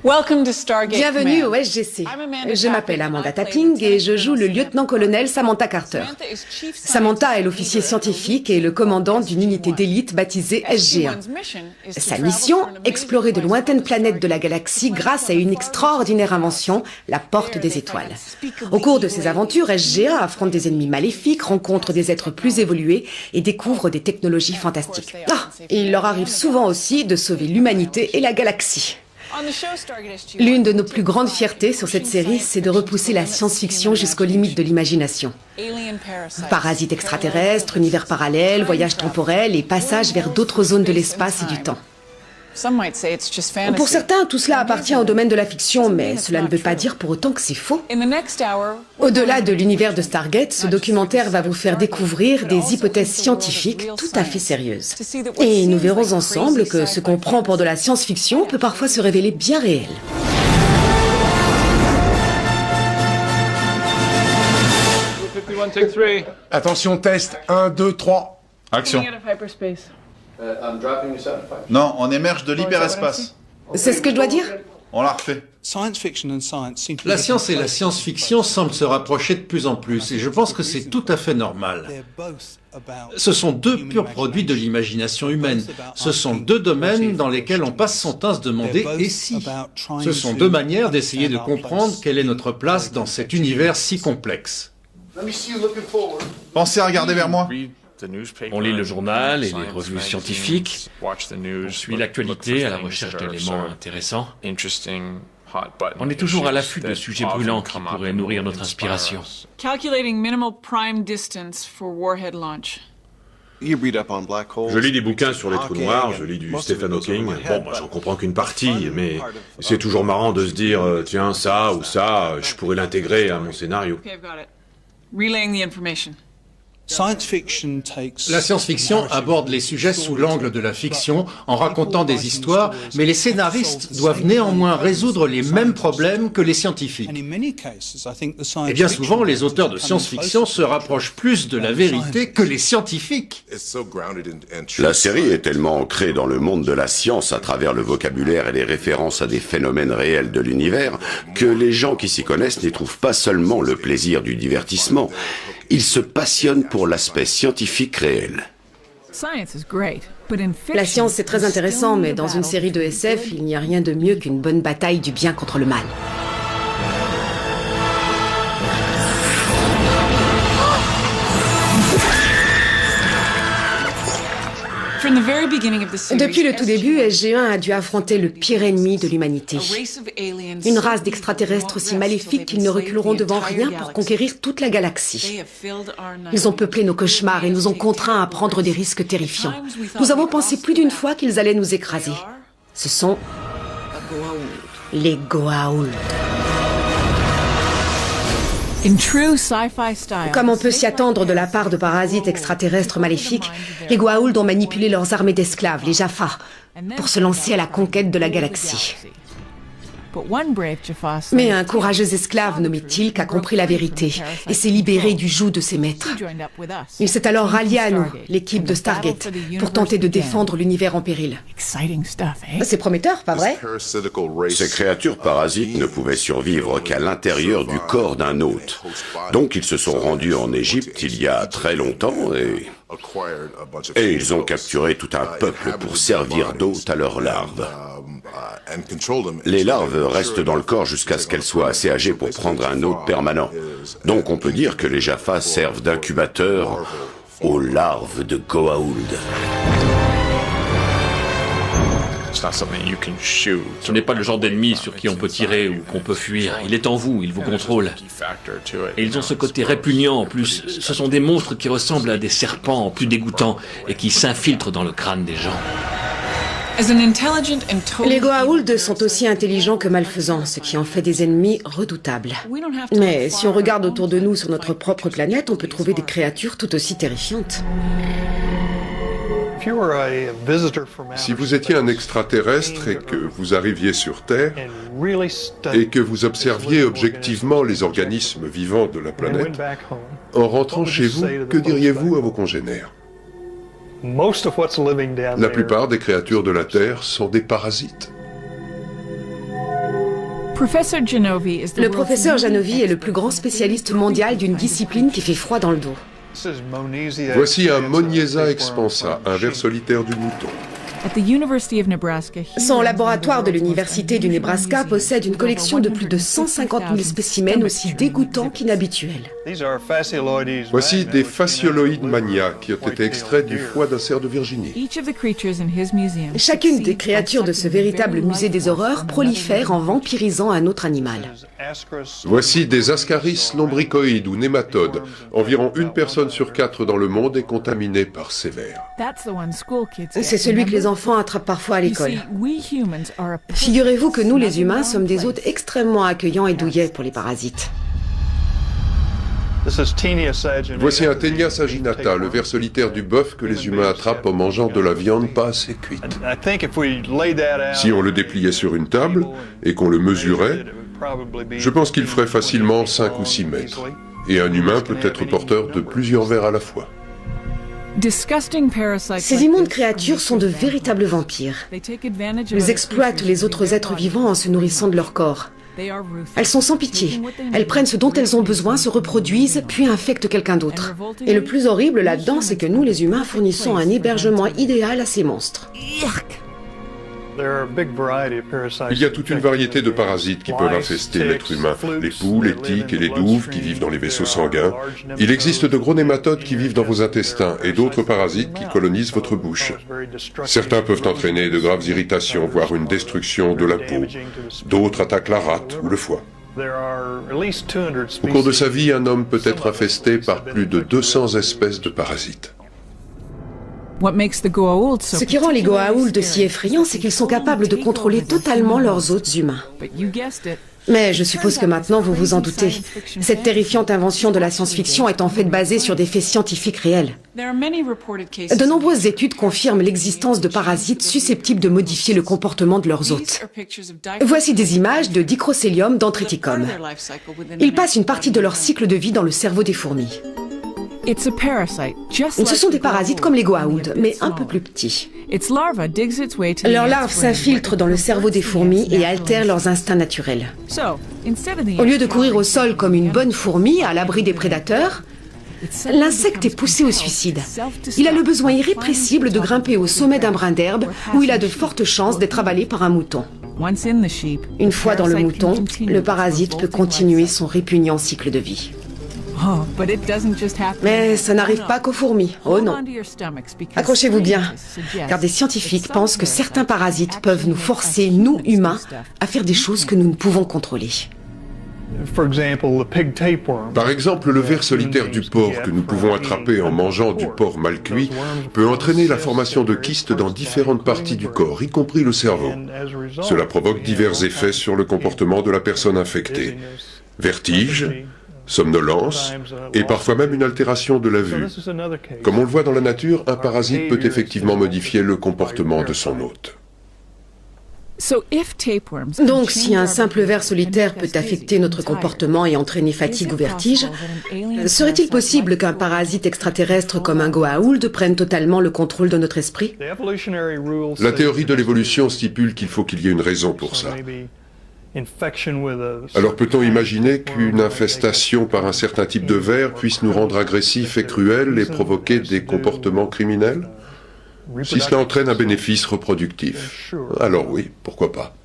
Bienvenue au SGC. Je m'appelle Amanda Tapping et je joue le lieutenant-colonel Samantha Carter. Samantha est l'officier scientifique et le commandant d'une unité d'élite baptisée SG-1. Sa mission, explorer de lointaines planètes de la galaxie grâce à une extraordinaire invention, la Porte des Étoiles. Au cours de ses aventures, SG-1 affronte des ennemis maléfiques, rencontre des êtres plus évolués et découvre des technologies fantastiques. Il leur arrive souvent aussi de sauver l'humanité et la galaxie. L'une de nos plus grandes fiertés sur cette série, c'est de repousser la science-fiction jusqu'aux limites de l'imagination. Parasites extraterrestres, univers parallèles, voyages temporels et passages vers d'autres zones de l'espace et du temps. Pour certains, tout cela appartient au domaine de la fiction, mais cela ne veut pas dire pour autant que c'est faux. Au-delà de l'univers de Stargate, ce documentaire va vous faire découvrir des hypothèses scientifiques tout à fait sérieuses. Et nous verrons ensemble que ce qu'on prend pour de la science-fiction peut parfois se révéler bien réel. Attention, test. 1, 2, 3. Action. Non, on émerge de l'hyperespace. C'est ce que je dois dire ? On l'a refait. La science et la science-fiction semblent se rapprocher de plus en plus, et je pense que c'est tout à fait normal. Ce sont deux purs produits de l'imagination humaine. Ce sont deux domaines dans lesquels on passe son temps à se demander « et si ?» Ce sont deux manières d'essayer de comprendre quelle est notre place dans cet univers si complexe. Pensez à regarder vers moi. On lit le journal et les revues scientifiques, on suit l'actualité à la recherche d'éléments intéressants. On est toujours à l'affût de sujets brûlants qui pourraient nourrir notre inspiration. Je lis des bouquins sur les trous noirs, je lis du Stephen Hawking. Bon, moi j'en comprends qu'une partie, mais c'est toujours marrant de se dire, tiens, ça ou ça, je pourrais l'intégrer à mon scénario. La science-fiction aborde les sujets sous l'angle de la fiction en racontant des histoires, mais les scénaristes doivent néanmoins résoudre les mêmes problèmes que les scientifiques. Et bien souvent, les auteurs de science-fiction se rapprochent plus de la vérité que les scientifiques. La série est tellement ancrée dans le monde de la science à travers le vocabulaire et les références à des phénomènes réels de l'univers que les gens qui s'y connaissent n'y trouvent pas seulement le plaisir du divertissement, ils se passionnent pour l'aspect scientifique réel. La science, c'est très intéressant, mais dans une série de SF, il n'y a rien de mieux qu'une bonne bataille du bien contre le mal. Depuis le tout début, SG-1 a dû affronter le pire ennemi de l'humanité. Une race d'extraterrestres aussi maléfiques qu'ils ne reculeront devant rien pour conquérir toute la galaxie. Ils ont peuplé nos cauchemars et nous ont contraints à prendre des risques terrifiants. Nous avons pensé plus d'une fois qu'ils allaient nous écraser. Ce sont les Goa'uld. Comme on peut s'y attendre de la part de parasites extraterrestres maléfiques, les Goa'uld ont manipulé leurs armées d'esclaves, les Jaffa, pour se lancer à la conquête de la galaxie. Mais un courageux esclave nommé Teal'c a compris la vérité et s'est libéré du joug de ses maîtres. Il s'est alors rallié à nous, l'équipe de Stargate, pour tenter de défendre l'univers en péril. C'est prometteur, pas vrai ? Ces créatures parasites ne pouvaient survivre qu'à l'intérieur du corps d'un hôte. Donc ils se sont rendus en Égypte il y a très longtemps et ils ont capturé tout un peuple pour servir d'hôte à leurs larves. Les larves restent dans le corps jusqu'à ce qu'elles soient assez âgées pour prendre un hôte permanent. Donc on peut dire que les Jaffa servent d'incubateur aux larves de Goa'uld. Ce n'est pas le genre d'ennemi sur qui on peut tirer ou qu'on peut fuir. Il est en vous, il vous contrôle. Et ils ont ce côté répugnant en plus. Ce sont des monstres qui ressemblent à des serpents plus dégoûtants et qui s'infiltrent dans le crâne des gens. Les Goa'uld sont aussi intelligents que malfaisants, ce qui en fait des ennemis redoutables. Mais si on regarde autour de nous sur notre propre planète, on peut trouver des créatures tout aussi terrifiantes. Si vous étiez un extraterrestre et que vous arriviez sur Terre et que vous observiez objectivement les organismes vivants de la planète, en rentrant chez vous, que diriez-vous à vos congénères ? La plupart des créatures de la Terre sont des parasites. Le professeur Janovi est le plus grand spécialiste mondial d'une discipline qui fait froid dans le dos. Voici un Moniesa expansa, un ver solitaire du mouton. Son laboratoire de l'Université du Nebraska possède une collection de plus de 150 000 spécimens aussi dégoûtants qu'inhabituels. Voici des fascioloïdes mania qui ont été extraits du foie d'un cerf de Virginie. Chacune des créatures de ce véritable musée des horreurs prolifère en vampirisant un autre animal. Voici des ascaris lombricoïdes ou nématodes. Environ 1 personne sur 4 dans le monde est contaminée par ces vers. C'est celui que les enfants attrapent parfois à l'école. Figurez-vous que nous, les humains, sommes des hôtes extrêmement accueillants et douillets pour les parasites. Voici un Taenia saginata, le ver solitaire du bœuf que les humains attrapent en mangeant de la viande pas assez cuite. Si on le dépliait sur une table et qu'on le mesurait, je pense qu'il ferait facilement 5 ou 6 mètres. Et un humain peut être porteur de plusieurs vers à la fois. Ces immondes créatures sont de véritables vampires. Elles exploitent les autres êtres vivants en se nourrissant de leur corps. Elles sont sans pitié. Elles prennent ce dont elles ont besoin, se reproduisent, puis infectent quelqu'un d'autre. Et le plus horrible là-dedans, c'est que nous, les humains, fournissons un hébergement idéal à ces monstres. Il y a toute une variété de parasites qui peuvent infester l'être humain. Les poules, les tiques et les douves qui vivent dans les vaisseaux sanguins. Il existe de gros nématodes qui vivent dans vos intestins et d'autres parasites qui colonisent votre bouche. Certains peuvent entraîner de graves irritations, voire une destruction de la peau. D'autres attaquent la rate ou le foie. Au cours de sa vie, un homme peut être infesté par plus de 200 espèces de parasites. Ce qui rend les Goa'uld si effrayants, c'est qu'ils sont capables de contrôler totalement leurs hôtes humains. Mais je suppose que maintenant vous vous en doutez. Cette terrifiante invention de la science-fiction est en fait basée sur des faits scientifiques réels. De nombreuses études confirment l'existence de parasites susceptibles de modifier le comportement de leurs hôtes. Voici des images de Dicrocelium dendriticum. Ils passent une partie de leur cycle de vie dans le cerveau des fourmis. Ce sont des parasites comme les Goa'uld, mais un peu plus petits. Leurs larves s'infiltrent dans le cerveau des fourmis et altèrent leurs instincts naturels. Au lieu de courir au sol comme une bonne fourmi à l'abri des prédateurs, l'insecte est poussé au suicide. Il a le besoin irrépressible de grimper au sommet d'un brin d'herbe où il a de fortes chances d'être avalé par un mouton. Une fois dans le mouton, le parasite peut continuer son répugnant cycle de vie. Mais ça n'arrive pas qu'aux fourmis, oh non. Accrochez-vous bien, car des scientifiques pensent que certains parasites peuvent nous forcer, nous humains, à faire des choses que nous ne pouvons contrôler. Par exemple, le ver solitaire du porc que nous pouvons attraper en mangeant du porc mal cuit peut entraîner la formation de kystes dans différentes parties du corps, y compris le cerveau. Cela provoque divers effets sur le comportement de la personne infectée. Vertige, somnolence et parfois même une altération de la vue. Comme on le voit dans la nature, un parasite peut effectivement modifier le comportement de son hôte. Donc, si un simple ver solitaire peut affecter notre comportement et entraîner fatigue ou vertige, serait-il possible qu'un parasite extraterrestre comme un Goa'uld prenne totalement le contrôle de notre esprit? La théorie de l'évolution stipule qu'il faut qu'il y ait une raison pour ça. Alors peut-on imaginer qu'une infestation par un certain type de ver puisse nous rendre agressifs et cruels et provoquer des comportements criminels? Si cela entraîne un bénéfice reproductif, alors oui, pourquoi pas.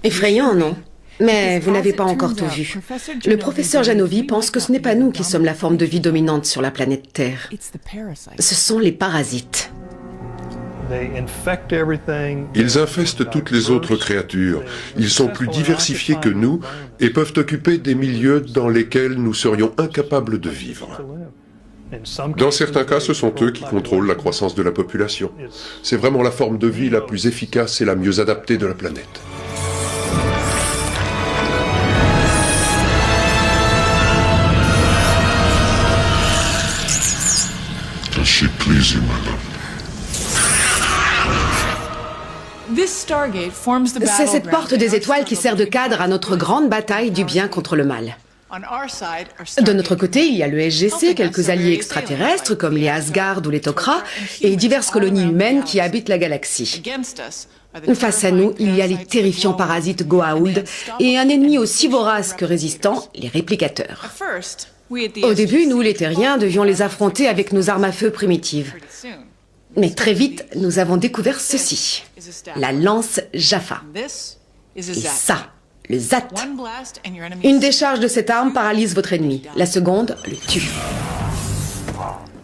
Effrayant, non? Mais vous n'avez pas encore tout vu. Le professeur Janovi pense que ce n'est pas nous qui sommes la forme de vie dominante sur la planète Terre. Ce sont les parasites. Ils infestent toutes les autres créatures. Ils sont plus diversifiés que nous et peuvent occuper des milieux dans lesquels nous serions incapables de vivre. Dans certains cas, ce sont eux qui contrôlent la croissance de la population. C'est vraiment la forme de vie la plus efficace et la mieux adaptée de la planète. C'est cette porte des étoiles qui sert de cadre à notre grande bataille du bien contre le mal. De notre côté, il y a le SGC, quelques alliés extraterrestres comme les Asgard ou les Tok'ra, et diverses colonies humaines qui habitent la galaxie. Face à nous, il y a les terrifiants parasites Goa'uld et un ennemi aussi vorace que résistant, les réplicateurs. Au début, nous, les terriens, devions les affronter avec nos armes à feu primitives. Mais très vite, nous avons découvert ceci, la lance Jaffa. Et ça, le ZAT. Une décharge de cette arme paralyse votre ennemi. La seconde le tue.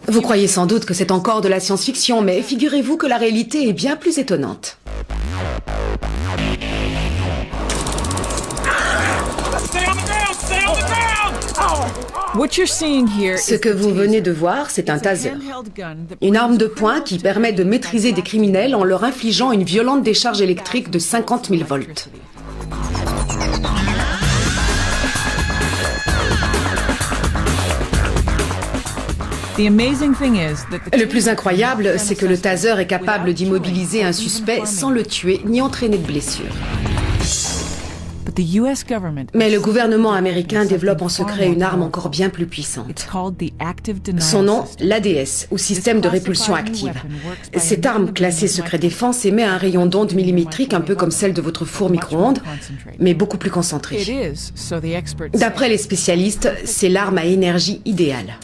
Vous croyez sans doute que c'est encore de la science-fiction, mais figurez-vous que la réalité est bien plus étonnante. Ce que vous venez de voir, c'est un taser. Une arme de poing qui permet de maîtriser des criminels en leur infligeant une violente décharge électrique de 50 000 volts. Le plus incroyable, c'est que le taser est capable d'immobiliser un suspect sans le tuer ni entraîner de blessures. Mais le gouvernement américain développe en secret une arme encore bien plus puissante. Son nom, l'ADS, ou système de répulsion active. Cette arme classée secret défense émet un rayon d'onde millimétrique un peu comme celle de votre four micro-ondes, mais beaucoup plus concentré. D'après les spécialistes, c'est l'arme à énergie idéale.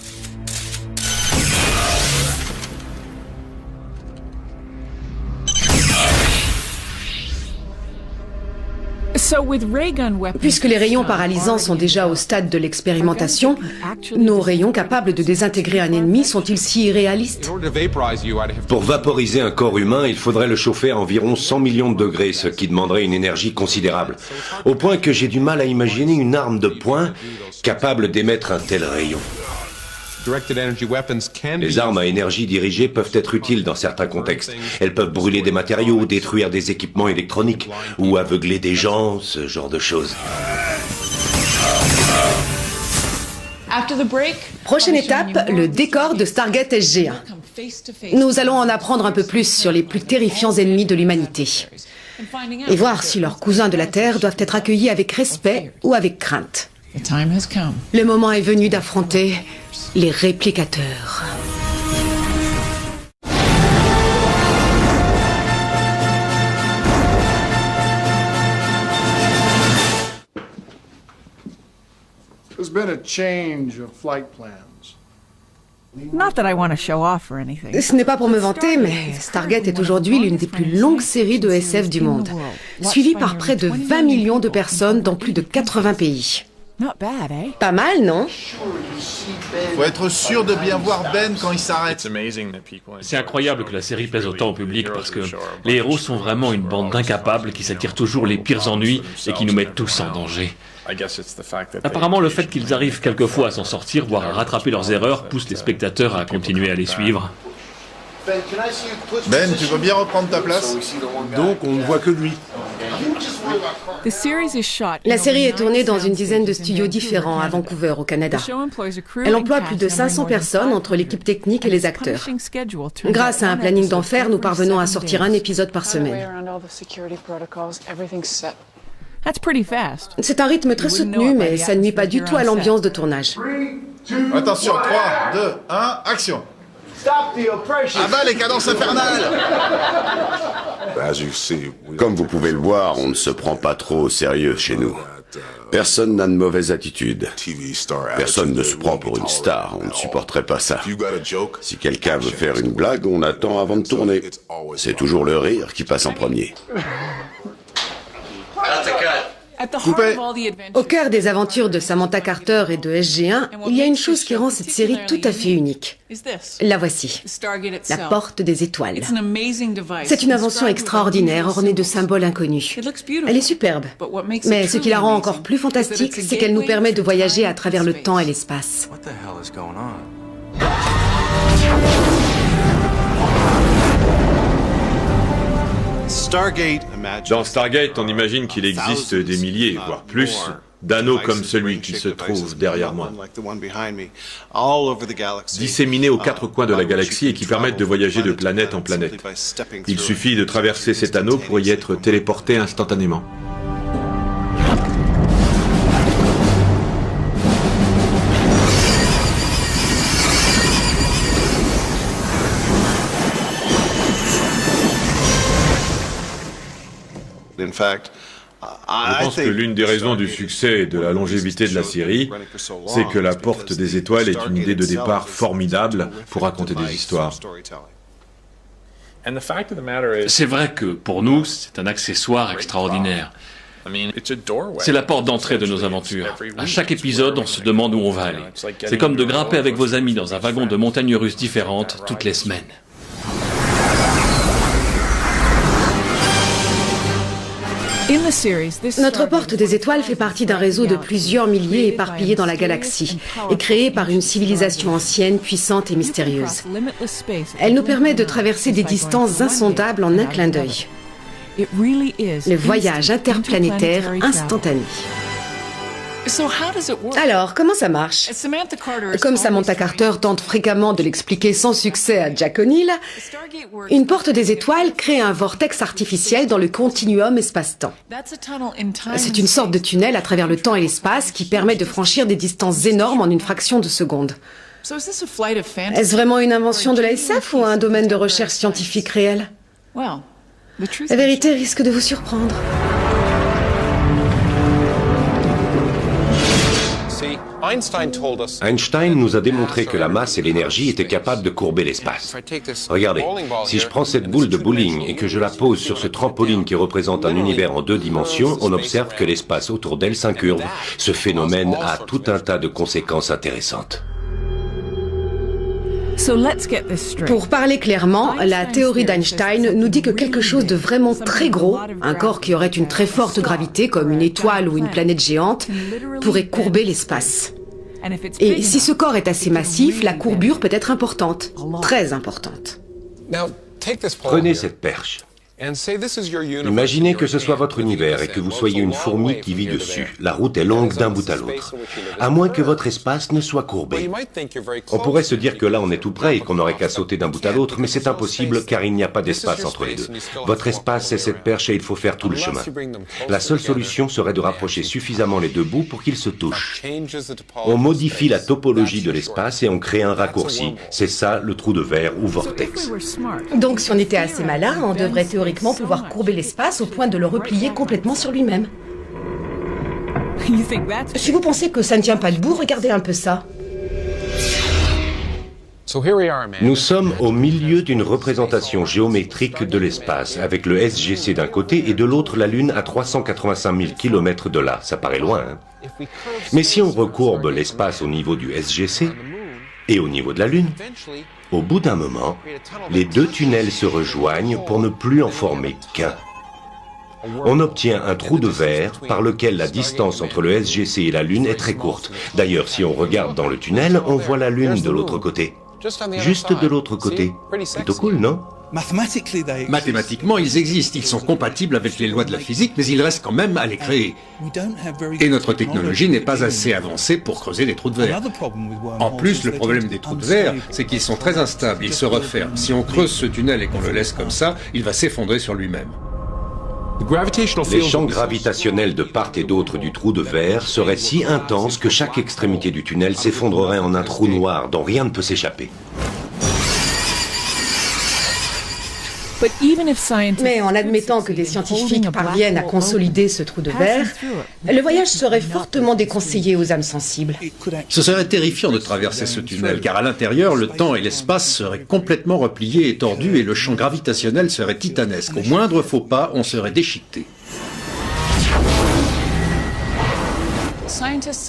Puisque les rayons paralysants sont déjà au stade de l'expérimentation, nos rayons capables de désintégrer un ennemi sont-ils si irréalistes? Pour vaporiser un corps humain, il faudrait le chauffer à environ 100 millions de degrés, ce qui demanderait une énergie considérable. Au point que j'ai du mal à imaginer une arme de poing capable d'émettre un tel rayon. Les armes à énergie dirigée peuvent être utiles dans certains contextes. Elles peuvent brûler des matériaux, détruire des équipements électroniques ou aveugler des gens, ce genre de choses. Prochaine étape, le décor de Stargate SG-1. Nous allons en apprendre un peu plus sur les plus terrifiants ennemis de l'humanité. Et voir si leurs cousins de la Terre doivent être accueillis avec respect ou avec crainte. Le moment est venu d'affronter les réplicateurs. There's been a change of flight plans. Ce n'est pas pour me vanter, mais Stargate est aujourd'hui l'une des plus longues séries de SF du monde, suivie par près de 20 millions de personnes dans plus de 80 pays. Pas mal, non? Faut être sûr de bien voir Ben quand il s'arrête. C'est incroyable que la série plaise autant au public parce que les héros sont vraiment une bande d'incapables qui s'attirent toujours les pires ennuis et qui nous mettent tous en danger. Apparemment, le fait qu'ils arrivent quelquefois à s'en sortir, voire à rattraper leurs erreurs, pousse les spectateurs à continuer à les suivre. Ben, tu veux bien reprendre ta place? Donc on ne voit que lui. La série est tournée dans une dizaine de studios différents à Vancouver, au Canada. Elle emploie plus de 500 personnes entre l'équipe technique et les acteurs. Grâce à un planning d'enfer, nous parvenons à sortir un épisode par semaine. C'est un rythme très soutenu, mais ça ne nuit pas du tout à l'ambiance de tournage. Attention, 3, 2, 1, action! Ah bah les cadences infernales! Comme vous pouvez le voir, on ne se prend pas trop au sérieux chez nous. Personne n'a de mauvaise attitude. Personne ne se prend pour une star, on ne supporterait pas ça. Si quelqu'un veut faire une blague, on attend avant de tourner. C'est toujours le rire qui passe en premier. Coupé. Au cœur des aventures de Samantha Carter et de SG-1, il y a une chose qui rend cette série tout à fait unique. La voici, la porte des étoiles. C'est une invention extraordinaire ornée de symboles inconnus. Elle est superbe, mais ce qui la rend encore plus fantastique, c'est qu'elle nous permet de voyager à travers le temps et l'espace. Dans Stargate, on imagine qu'il existe des milliers, voire plus, d'anneaux comme celui qui se trouve derrière moi, disséminés aux quatre coins de la galaxie et qui permettent de voyager de planète en planète. Il suffit de traverser cet anneau pour y être téléporté instantanément. Je pense que l'une des raisons du succès et de la longévité de la série, c'est que La Porte des Étoiles est une idée de départ formidable pour raconter des histoires. C'est vrai que, pour nous, c'est un accessoire extraordinaire. C'est la porte d'entrée de nos aventures. À chaque épisode, on se demande où on va aller. C'est comme de grimper avec vos amis dans un wagon de montagnes russes différentes toutes les semaines. Notre porte des étoiles fait partie d'un réseau de plusieurs milliers éparpillés dans la galaxie et créé par une civilisation ancienne, puissante et mystérieuse. Elle nous permet de traverser des distances insondables en un clin d'œil. Le voyage interplanétaire instantané. Alors, comment ça marche? Comme Samantha Carter tente fréquemment de l'expliquer sans succès à Jack O'Neill, une porte des étoiles crée un vortex artificiel dans le continuum espace-temps. C'est une sorte de tunnel à travers le temps et l'espace qui permet de franchir des distances énormes en une fraction de seconde. Est-ce vraiment une invention de la SF ou un domaine de recherche scientifique réel? La vérité risque de vous surprendre. Einstein nous a démontré que la masse et l'énergie étaient capables de courber l'espace. Regardez, si je prends cette boule de bowling et que je la pose sur ce trampoline qui représente un univers en 2 dimensions, on observe que l'espace autour d'elle s'incurve. Ce phénomène a tout un tas de conséquences intéressantes. Pour parler clairement, la théorie d'Einstein nous dit que quelque chose de vraiment très gros, un corps qui aurait une très forte gravité comme une étoile ou une planète géante, pourrait courber l'espace. Et si ce corps est assez massif, la courbure peut être importante, très importante. Prenez cette perche. Imaginez que ce soit votre univers et que vous soyez une fourmi qui vit dessus. La route est longue d'un bout à l'autre, à moins que votre espace ne soit courbé. On pourrait se dire que là on est tout près et qu'on n'aurait qu'à sauter d'un bout à l'autre, mais c'est impossible car il n'y a pas d'espace entre les deux. Votre espace c'est cette perche et il faut faire tout le chemin. La seule solution serait de rapprocher suffisamment les deux bouts pour qu'ils se touchent. On modifie la topologie de l'espace et on crée un raccourci. C'est ça le trou de verre ou vortex. Donc si on était assez malin, on devrait théoriquement pouvoir courber l'espace au point de le replier complètement sur lui-même. Si vous pensez que ça ne tient pas debout, regardez un peu ça. Nous sommes au milieu d'une représentation géométrique de l'espace, avec le SGC d'un côté et de l'autre la Lune à 385 000 km de là. Ça paraît loin, hein? Mais si on recourbe l'espace au niveau du SGC et au niveau de la Lune, au bout d'un moment, les deux tunnels se rejoignent pour ne plus en former qu'un. On obtient un trou de verre par lequel la distance entre le SGC et la Lune est très courte. D'ailleurs, si on regarde dans le tunnel, on voit la Lune de l'autre côté. Juste de l'autre côté. Plutôt cool, non? Mathématiquement, ils existent, ils sont compatibles avec les lois de la physique, mais il reste quand même à les créer. Et notre technologie n'est pas assez avancée pour creuser des trous de verre. En plus, le problème des trous de verre, c'est qu'ils sont très instables, ils se referment. Si on creuse ce tunnel et qu'on le laisse comme ça, il va s'effondrer sur lui-même. Les champs gravitationnels de part et d'autre du trou de verre seraient si intenses que chaque extrémité du tunnel s'effondrerait en un trou noir dont rien ne peut s'échapper. Mais en admettant que les scientifiques parviennent à consolider ce trou de verre, le voyage serait fortement déconseillé aux âmes sensibles. Ce serait terrifiant de traverser ce tunnel, car à l'intérieur, le temps et l'espace seraient complètement repliés et tordus et le champ gravitationnel serait titanesque. Au moindre faux pas, on serait déchiqueté.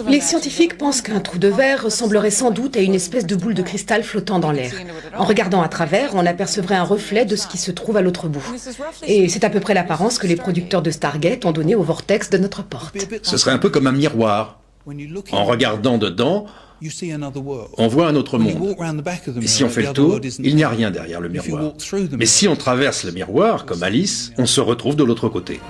Les scientifiques pensent qu'un trou de verre ressemblerait sans doute à une espèce de boule de cristal flottant dans l'air. En regardant à travers, on apercevrait un reflet de ce qui se trouve à l'autre bout. Et c'est à peu près l'apparence que les producteurs de Stargate ont donnée au vortex de notre porte. Ce serait un peu comme un miroir. En regardant dedans, on voit un autre monde. Et si on fait le tour, il n'y a rien derrière le miroir. Mais si on traverse le miroir, comme Alice, on se retrouve de l'autre côté.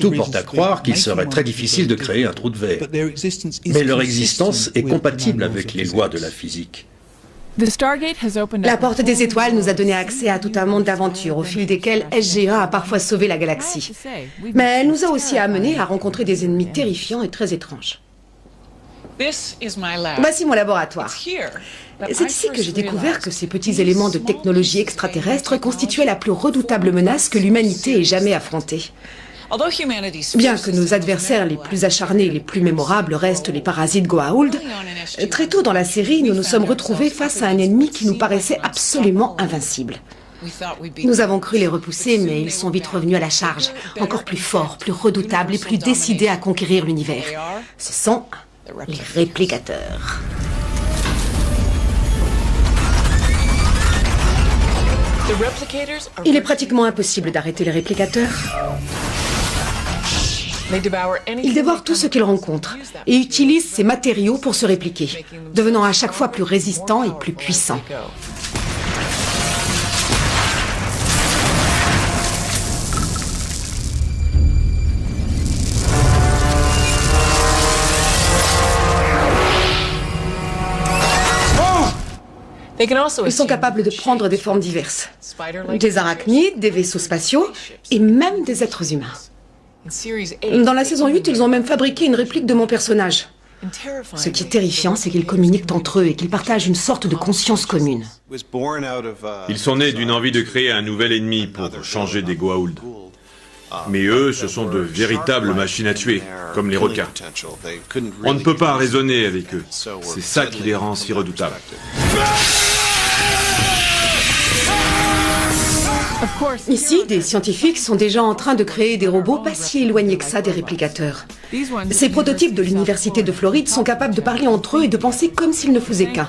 Tout porte à croire qu'il serait très difficile de créer un trou de verre. Mais leur existence est compatible avec les lois de la physique. La porte des étoiles nous a donné accès à tout un monde d'aventures au fil desquelles SG1 a parfois sauvé la galaxie. Mais elle nous a aussi amenés à rencontrer des ennemis terrifiants et très étranges. Voici mon laboratoire. C'est ici que j'ai découvert que ces petits éléments de technologie extraterrestre constituaient la plus redoutable menace que l'humanité ait jamais affrontée. Bien que nos adversaires les plus acharnés et les plus mémorables restent les parasites Goa'uld, très tôt dans la série, nous nous sommes retrouvés face à un ennemi qui nous paraissait absolument invincible. Nous avons cru les repousser, mais ils sont vite revenus à la charge, encore plus forts, plus redoutables et plus décidés à conquérir l'univers. Ce sont les réplicateurs. Il est pratiquement impossible d'arrêter les réplicateurs. Ils dévorent tout ce qu'ils rencontrent et utilisent ces matériaux pour se répliquer, devenant à chaque fois plus résistants et plus puissants. Ils sont capables de prendre des formes diverses. Des arachnides, des vaisseaux spatiaux et même des êtres humains. Dans la saison 8, ils ont même fabriqué une réplique de mon personnage. Ce qui est terrifiant, c'est qu'ils communiquent entre eux et qu'ils partagent une sorte de conscience commune. Ils sont nés d'une envie de créer un nouvel ennemi pour changer des Goa'uld. Mais eux, ce sont de véritables machines à tuer, comme les requins. On ne peut pas raisonner avec eux. C'est ça qui les rend si redoutables. Ici, des scientifiques sont déjà en train de créer des robots pas si éloignés que ça des réplicateurs. Ces prototypes de l'université de Floride sont capables de parler entre eux et de penser comme s'ils ne faisaient qu'un.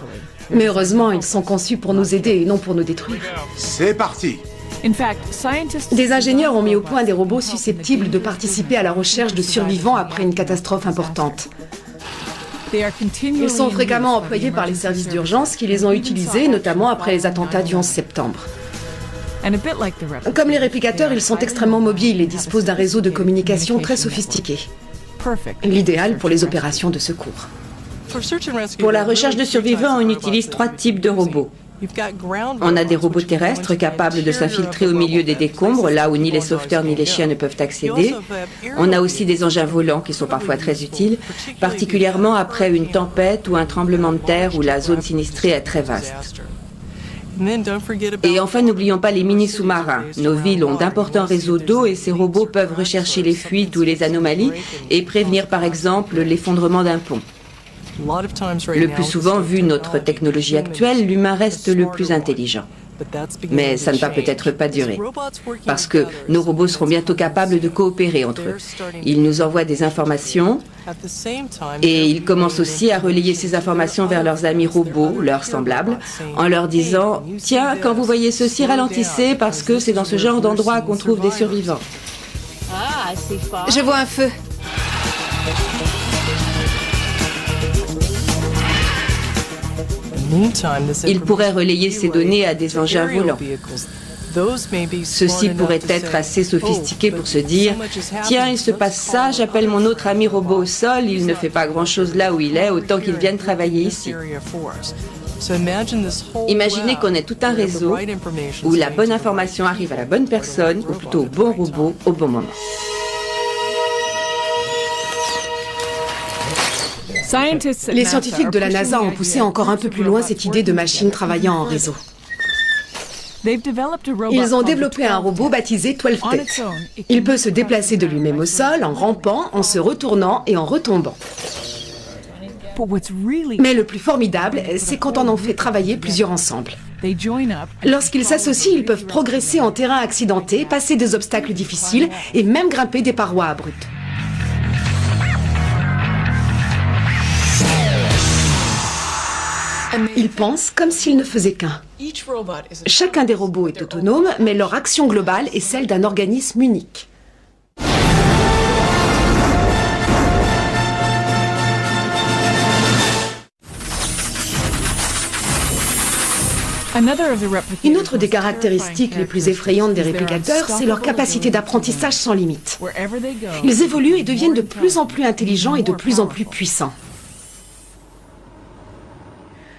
Mais heureusement, ils sont conçus pour nous aider et non pour nous détruire. C'est parti! Des ingénieurs ont mis au point des robots susceptibles de participer à la recherche de survivants après une catastrophe importante. Ils sont fréquemment employés par les services d'urgence qui les ont utilisés, notamment après les attentats du 11 septembre. Comme les réplicateurs, ils sont extrêmement mobiles et disposent d'un réseau de communication très sophistiqué. L'idéal pour les opérations de secours. Pour la recherche de survivants, on utilise 3 types de robots. On a des robots terrestres capables de s'infiltrer au milieu des décombres, là où ni les sauveteurs ni les chiens ne peuvent accéder. On a aussi des engins volants qui sont parfois très utiles, particulièrement après une tempête ou un tremblement de terre où la zone sinistrée est très vaste. Et enfin, n'oublions pas les mini-sous-marins. Nos villes ont d'importants réseaux d'eau et ces robots peuvent rechercher les fuites ou les anomalies et prévenir par exemple l'effondrement d'un pont. Le plus souvent, vu notre technologie actuelle, l'humain reste le plus intelligent. Mais ça ne va peut-être pas durer, parce que nos robots seront bientôt capables de coopérer entre eux. Ils nous envoient des informations et ils commencent aussi à relayer ces informations vers leurs amis robots, leurs semblables, en leur disant « Tiens, quand vous voyez ceci, ralentissez parce que c'est dans ce genre d'endroit qu'on trouve des survivants. » Je vois un feu. Ils pourraient relayer ces données à des engins volants. Ceux-ci pourraient être assez sophistiqués pour se dire « Tiens, il se passe ça, j'appelle mon autre ami robot au sol, il ne fait pas grand-chose là où il est, autant qu'il vienne travailler ici. » Imaginez qu'on ait tout un réseau où la bonne information arrive à la bonne personne, ou plutôt au bon robot, au bon moment. Les scientifiques de la NASA ont poussé encore un peu plus loin cette idée de machine travaillant en réseau. Ils ont développé un robot baptisé 12 Têtes. Il peut se déplacer de lui-même au sol, en rampant, en se retournant et en retombant. Mais le plus formidable, c'est quand on en fait travailler plusieurs ensemble. Lorsqu'ils s'associent, ils peuvent progresser en terrain accidenté, passer des obstacles difficiles et même grimper des parois abruptes. Ils pensent comme s'ils ne faisaient qu'un. Chacun des robots est autonome, mais leur action globale est celle d'un organisme unique. Une autre des caractéristiques les plus effrayantes des réplicateurs, c'est leur capacité d'apprentissage sans limite. Ils évoluent et deviennent de plus en plus intelligents et de plus en plus puissants.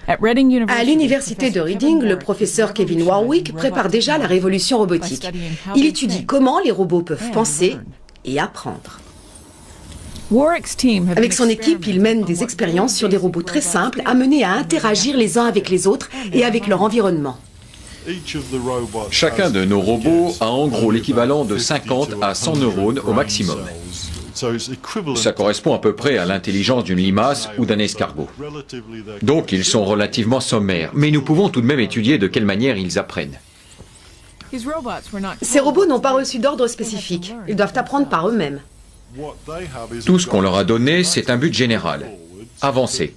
À l'université de Reading, le professeur Kevin Warwick prépare déjà la révolution robotique. Il étudie comment les robots peuvent penser et apprendre. Avec son équipe, il mène des expériences sur des robots très simples, amenés à interagir les uns avec les autres et avec leur environnement. Chacun de nos robots a en gros l'équivalent de 50 à 100 neurones au maximum. Ça correspond à peu près à l'intelligence d'une limace ou d'un escargot. Donc ils sont relativement sommaires, mais nous pouvons tout de même étudier de quelle manière ils apprennent. Ces robots n'ont pas reçu d'ordre spécifique. Ils doivent apprendre par eux-mêmes. Tout ce qu'on leur a donné, c'est un but général. Avancer,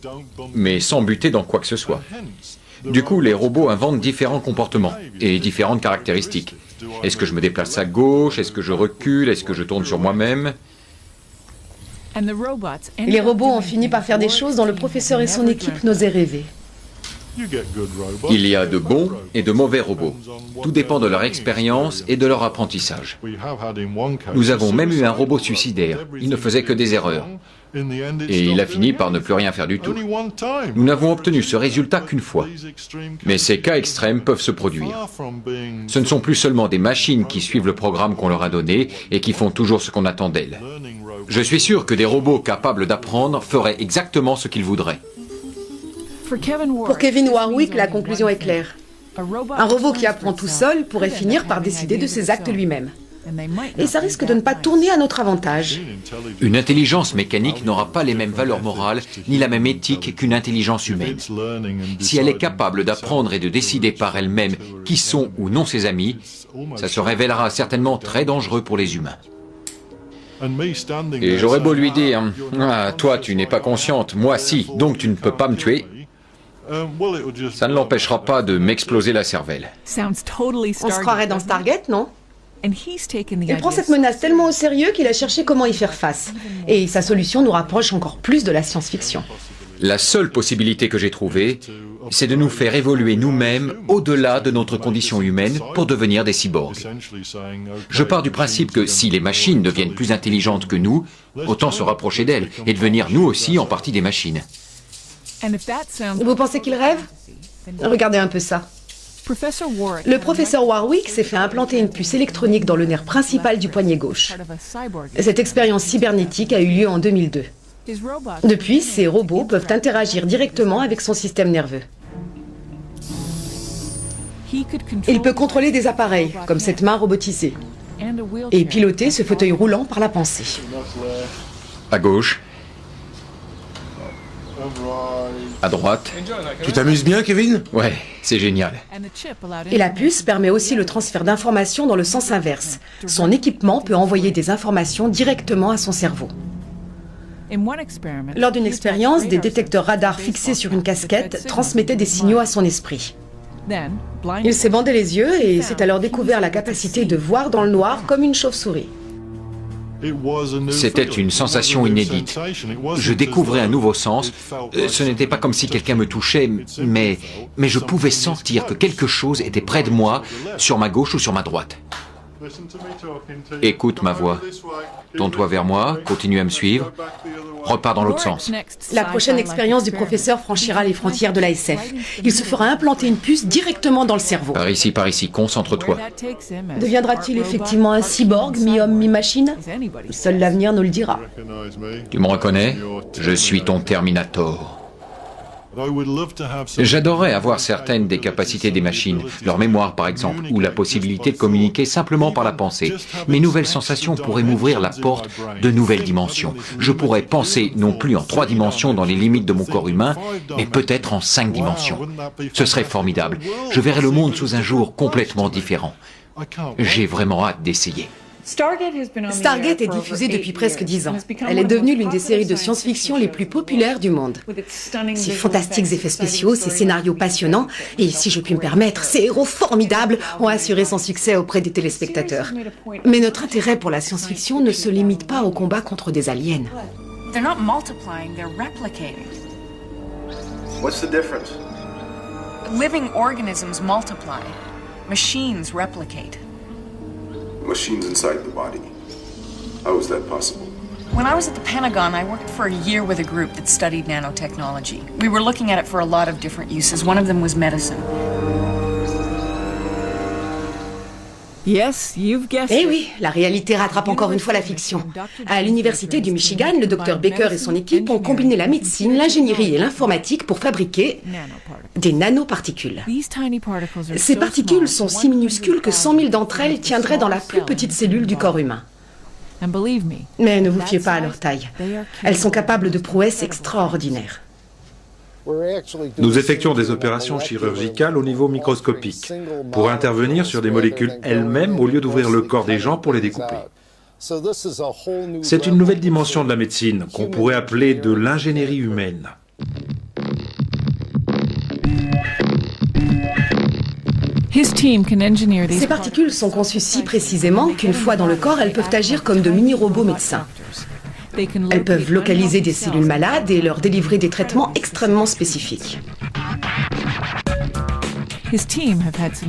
mais sans buter dans quoi que ce soit. Du coup, les robots inventent différents comportements et différentes caractéristiques. Est-ce que je me déplace à gauche? Est-ce que je recule? Est-ce que je tourne sur moi-même? Les robots ont fini par faire des choses dont le professeur et son équipe n'osaient rêver. Il y a de bons et de mauvais robots. Tout dépend de leur expérience et de leur apprentissage. Nous avons même eu un robot suicidaire. Il ne faisait que des erreurs. Et il a fini par ne plus rien faire du tout. Nous n'avons obtenu ce résultat qu'une fois. Mais ces cas extrêmes peuvent se produire. Ce ne sont plus seulement des machines qui suivent le programme qu'on leur a donné et qui font toujours ce qu'on attend d'elles. Je suis sûr que des robots capables d'apprendre feraient exactement ce qu'ils voudraient. Pour Kevin Warwick, la conclusion est claire. Un robot qui apprend tout seul pourrait finir par décider de ses actes lui-même. Et ça risque de ne pas tourner à notre avantage. Une intelligence mécanique n'aura pas les mêmes valeurs morales ni la même éthique qu'une intelligence humaine. Si elle est capable d'apprendre et de décider par elle-même qui sont ou non ses amis, ça se révélera certainement très dangereux pour les humains. Et j'aurais beau lui dire « Ah, toi tu n'es pas consciente, moi si, donc tu ne peux pas me tuer », ça ne l'empêchera pas de m'exploser la cervelle. On se croirait dans Stargate, non? Il prend cette menace tellement au sérieux qu'il a cherché comment y faire face. Et sa solution nous rapproche encore plus de la science-fiction. La seule possibilité que j'ai trouvée, c'est de nous faire évoluer nous-mêmes au-delà de notre condition humaine pour devenir des cyborgs. Je pars du principe que si les machines deviennent plus intelligentes que nous, autant se rapprocher d'elles et devenir nous aussi en partie des machines. Vous pensez qu'il rêve? Regardez un peu ça. Le professeur Warwick s'est fait implanter une puce électronique dans le nerf principal du poignet gauche. Cette expérience cybernétique a eu lieu en 2002. Depuis, ces robots peuvent interagir directement avec son système nerveux. Il peut contrôler des appareils, comme cette main robotisée, et piloter ce fauteuil roulant par la pensée. À gauche. À droite. Tu t'amuses bien, Kevin? Ouais, c'est génial. Et la puce permet aussi le transfert d'informations dans le sens inverse. Son équipement peut envoyer des informations directement à son cerveau. Lors d'une expérience, des détecteurs radars fixés sur une casquette transmettaient des signaux à son esprit. Il s'est bandé les yeux et s'est alors découvert la capacité de voir dans le noir comme une chauve-souris. C'était une sensation inédite. Je découvrais un nouveau sens. Ce n'était pas comme si quelqu'un me touchait, mais je pouvais sentir que quelque chose était près de moi, sur ma gauche ou sur ma droite. Écoute ma voix. Tourne-toi vers moi, continue à me suivre. Repars dans l'autre sens. La prochaine expérience du professeur franchira les frontières de la SF. Il se fera implanter une puce directement dans le cerveau. Par ici, concentre-toi. Deviendra-t-il effectivement un cyborg, mi-homme, mi-machine? Seul l'avenir nous le dira. Tu me reconnais? Je suis ton Terminator. J'adorerais avoir certaines des capacités des machines, leur mémoire par exemple, ou la possibilité de communiquer simplement par la pensée. Mes nouvelles sensations pourraient m'ouvrir la porte de nouvelles dimensions. Je pourrais penser non plus en 3 dimensions dans les limites de mon corps humain, mais peut-être en 5 dimensions. Ce serait formidable. Je verrais le monde sous un jour complètement différent. J'ai vraiment hâte d'essayer. Stargate est diffusée depuis presque 10 ans. Elle est devenue l'une des séries de science-fiction les plus populaires du monde. Ses fantastiques effets spéciaux, ses scénarios passionnants, et si je puis me permettre, ses héros formidables ont assuré son succès auprès des téléspectateurs. Mais notre intérêt pour la science-fiction ne se limite pas au combat contre des aliens. They're not multiplying, they're replicating. What's the difference? Living organisms multiply. Machines replicate. Machines inside the body. How is that possible? When I was at the Pentagon, I worked for a year with a group that studied nanotechnology. We were looking at it for a lot of different uses. One of them was medicine. Eh oui, la réalité rattrape encore une fois la fiction. À l'université du Michigan, le docteur Baker et son équipe ont combiné la médecine, l'ingénierie et l'informatique pour fabriquer des nanoparticules. Ces particules sont si minuscules que 100 000 d'entre elles tiendraient dans la plus petite cellule du corps humain. Mais ne vous fiez pas à leur taille. Elles sont capables de prouesses extraordinaires. Nous effectuons des opérations chirurgicales au niveau microscopique pour intervenir sur des molécules elles-mêmes au lieu d'ouvrir le corps des gens pour les découper. C'est une nouvelle dimension de la médecine qu'on pourrait appeler de l'ingénierie humaine. Ces particules sont conçues si précisément qu'une fois dans le corps, elles peuvent agir comme de mini-robots médecins. Elles peuvent localiser des cellules malades et leur délivrer des traitements extrêmement spécifiques.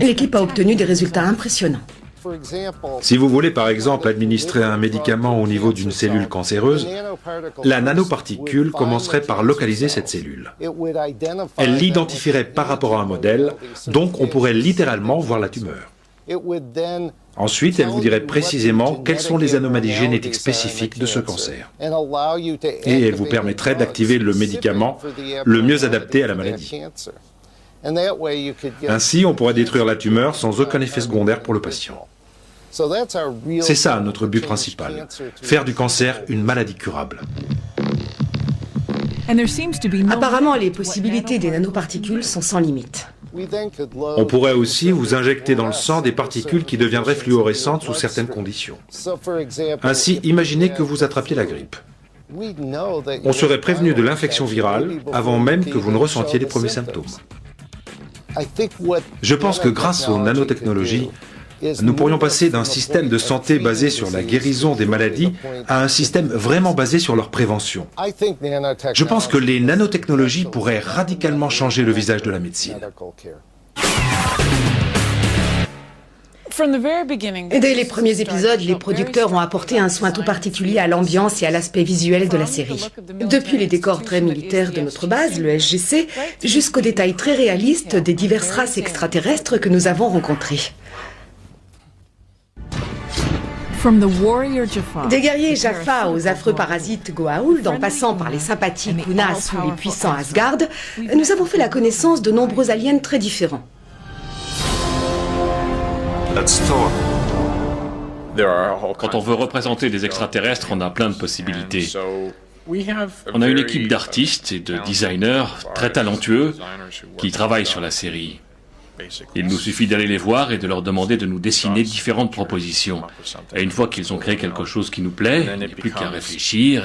L'équipe a obtenu des résultats impressionnants. Si vous voulez par exemple administrer un médicament au niveau d'une cellule cancéreuse, la nanoparticule commencerait par localiser cette cellule. Elle l'identifierait par rapport à un modèle, donc on pourrait littéralement voir la tumeur. Ensuite, elle vous dirait précisément quelles sont les anomalies génétiques spécifiques de ce cancer. Et elle vous permettrait d'activer le médicament le mieux adapté à la maladie. Ainsi, on pourrait détruire la tumeur sans aucun effet secondaire pour le patient. C'est ça notre but principal, faire du cancer une maladie curable. Apparemment, les possibilités des nanoparticules sont sans limite. On pourrait aussi vous injecter dans le sang des particules qui deviendraient fluorescentes sous certaines conditions. Ainsi, imaginez que vous attrapiez la grippe. On serait prévenu de l'infection virale avant même que vous ne ressentiez les premiers symptômes. Je pense que grâce aux nanotechnologies, nous pourrions passer d'un système de santé basé sur la guérison des maladies à un système vraiment basé sur leur prévention. Je pense que les nanotechnologies pourraient radicalement changer le visage de la médecine. Dès les premiers épisodes, les producteurs ont apporté un soin tout particulier à l'ambiance et à l'aspect visuel de la série. Depuis les décors très militaires de notre base, le SGC, jusqu'aux détails très réalistes des diverses races extraterrestres que nous avons rencontrées. Des guerriers Jaffa aux affreux parasites Goa'uld, en passant par les sympathiques Unas ou les puissants Asgard, nous avons fait la connaissance de nombreux aliens très différents. Quand on veut représenter des extraterrestres, on a plein de possibilités. On a une équipe d'artistes et de designers très talentueux qui travaillent sur la série. Il nous suffit d'aller les voir et de leur demander de nous dessiner différentes propositions. Et une fois qu'ils ont créé quelque chose qui nous plaît, il n'y a plus qu'à réfléchir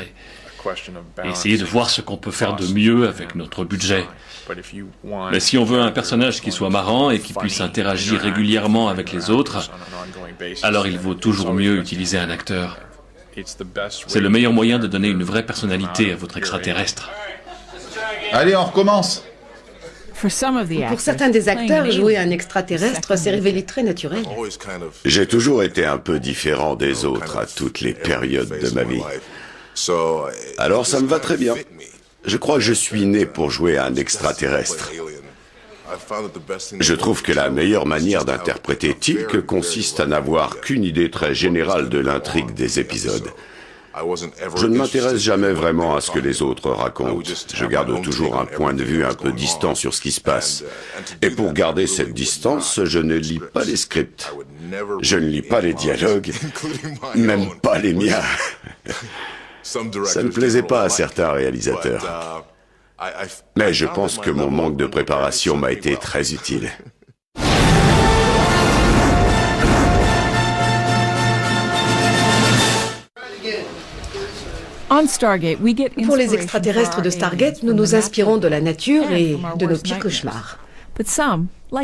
et essayer de voir ce qu'on peut faire de mieux avec notre budget. Mais si on veut un personnage qui soit marrant et qui puisse interagir régulièrement avec les autres, alors il vaut toujours mieux utiliser un acteur. C'est le meilleur moyen de donner une vraie personnalité à votre extraterrestre. Allez, on recommence. Pour certains des acteurs, jouer un extraterrestre s'est révélé très naturel. J'ai toujours été un peu différent des autres à toutes les périodes de ma vie. Alors ça me va très bien. Je crois que je suis né pour jouer un extraterrestre. Je trouve que la meilleure manière d'interpréter Teal'c consiste à n'avoir qu'une idée très générale de l'intrigue des épisodes. Je ne m'intéresse jamais vraiment à ce que les autres racontent. Je garde toujours un point de vue un peu distant sur ce qui se passe. Et pour garder cette distance, je ne lis pas les scripts. Je ne lis pas les dialogues, même pas les miens. Ça ne plaisait pas à certains réalisateurs. Mais je pense que mon manque de préparation m'a été très utile. Pour les extraterrestres de Stargate, nous nous inspirons de la nature et de nos pires cauchemars.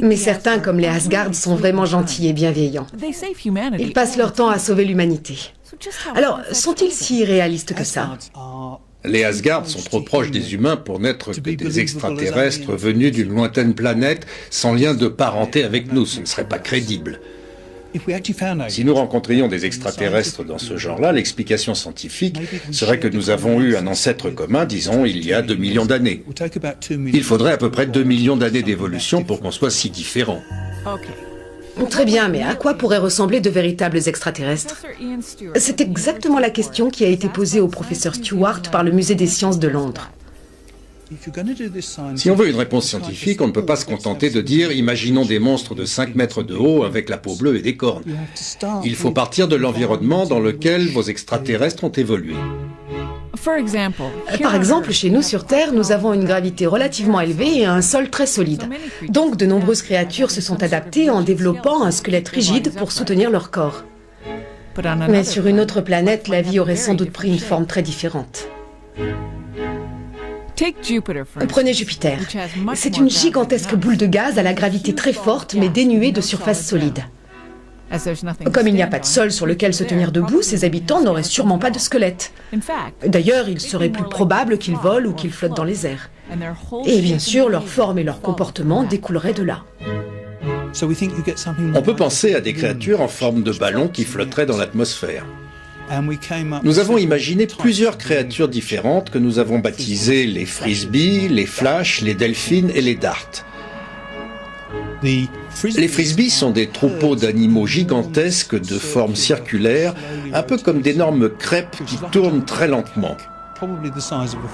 Mais certains, comme les Asgard, sont vraiment gentils et bienveillants. Ils passent leur temps à sauver l'humanité. Alors, sont-ils si réalistes que ça? Les Asgard sont trop proches des humains pour n'être que des extraterrestres venus d'une lointaine planète sans lien de parenté avec nous. Ce ne serait pas crédible. Si nous rencontrions des extraterrestres dans ce genre-là, l'explication scientifique serait que nous avons eu un ancêtre commun, disons, il y a 2 millions d'années. Il faudrait à peu près 2 millions d'années d'évolution pour qu'on soit si différents. Très bien, mais à quoi pourraient ressembler de véritables extraterrestres? C'est exactement la question qui a été posée au professeur Stewart par le Musée des sciences de Londres. Si on veut une réponse scientifique, on ne peut pas se contenter de dire « imaginons des monstres de 5 mètres de haut avec la peau bleue et des cornes ». Il faut partir de l'environnement dans lequel vos extraterrestres ont évolué. Par exemple, chez nous sur Terre, nous avons une gravité relativement élevée et un sol très solide. Donc de nombreuses créatures se sont adaptées en développant un squelette rigide pour soutenir leur corps. Mais sur une autre planète, la vie aurait sans doute pris une forme très différente. Prenez Jupiter. C'est une gigantesque boule de gaz à la gravité très forte mais dénuée de surface solide. Comme il n'y a pas de sol sur lequel se tenir debout, ses habitants n'auraient sûrement pas de squelette. D'ailleurs, il serait plus probable qu'ils volent ou qu'ils flottent dans les airs. Et bien sûr, leur forme et leur comportement découleraient de là. On peut penser à des créatures en forme de ballon qui flotteraient dans l'atmosphère. Nous avons imaginé plusieurs créatures différentes que nous avons baptisées les frisbees, les flashs, les delphines et les darts. Les frisbees sont des troupeaux d'animaux gigantesques de forme circulaire, un peu comme d'énormes crêpes qui tournent très lentement.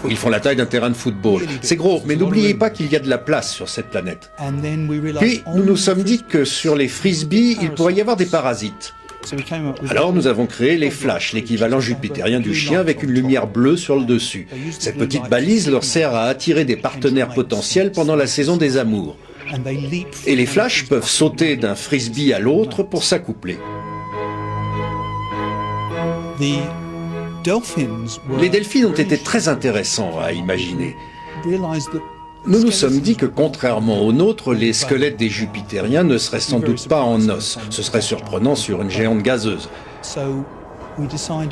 Ils font la taille d'un terrain de football. C'est gros, mais n'oubliez pas qu'il y a de la place sur cette planète. Puis, nous nous sommes dit que sur les frisbees, il pourrait y avoir des parasites. Alors nous avons créé les flashs, l'équivalent jupitérien du chien avec une lumière bleue sur le dessus. Cette petite balise leur sert à attirer des partenaires potentiels pendant la saison des amours. Et les flashs peuvent sauter d'un frisbee à l'autre pour s'accoupler. Les delphines ont été très intéressants à imaginer. Nous nous sommes dit que, contrairement aux nôtres, les squelettes des jupitériens ne seraient sans doute pas en os. Ce serait surprenant sur une géante gazeuse.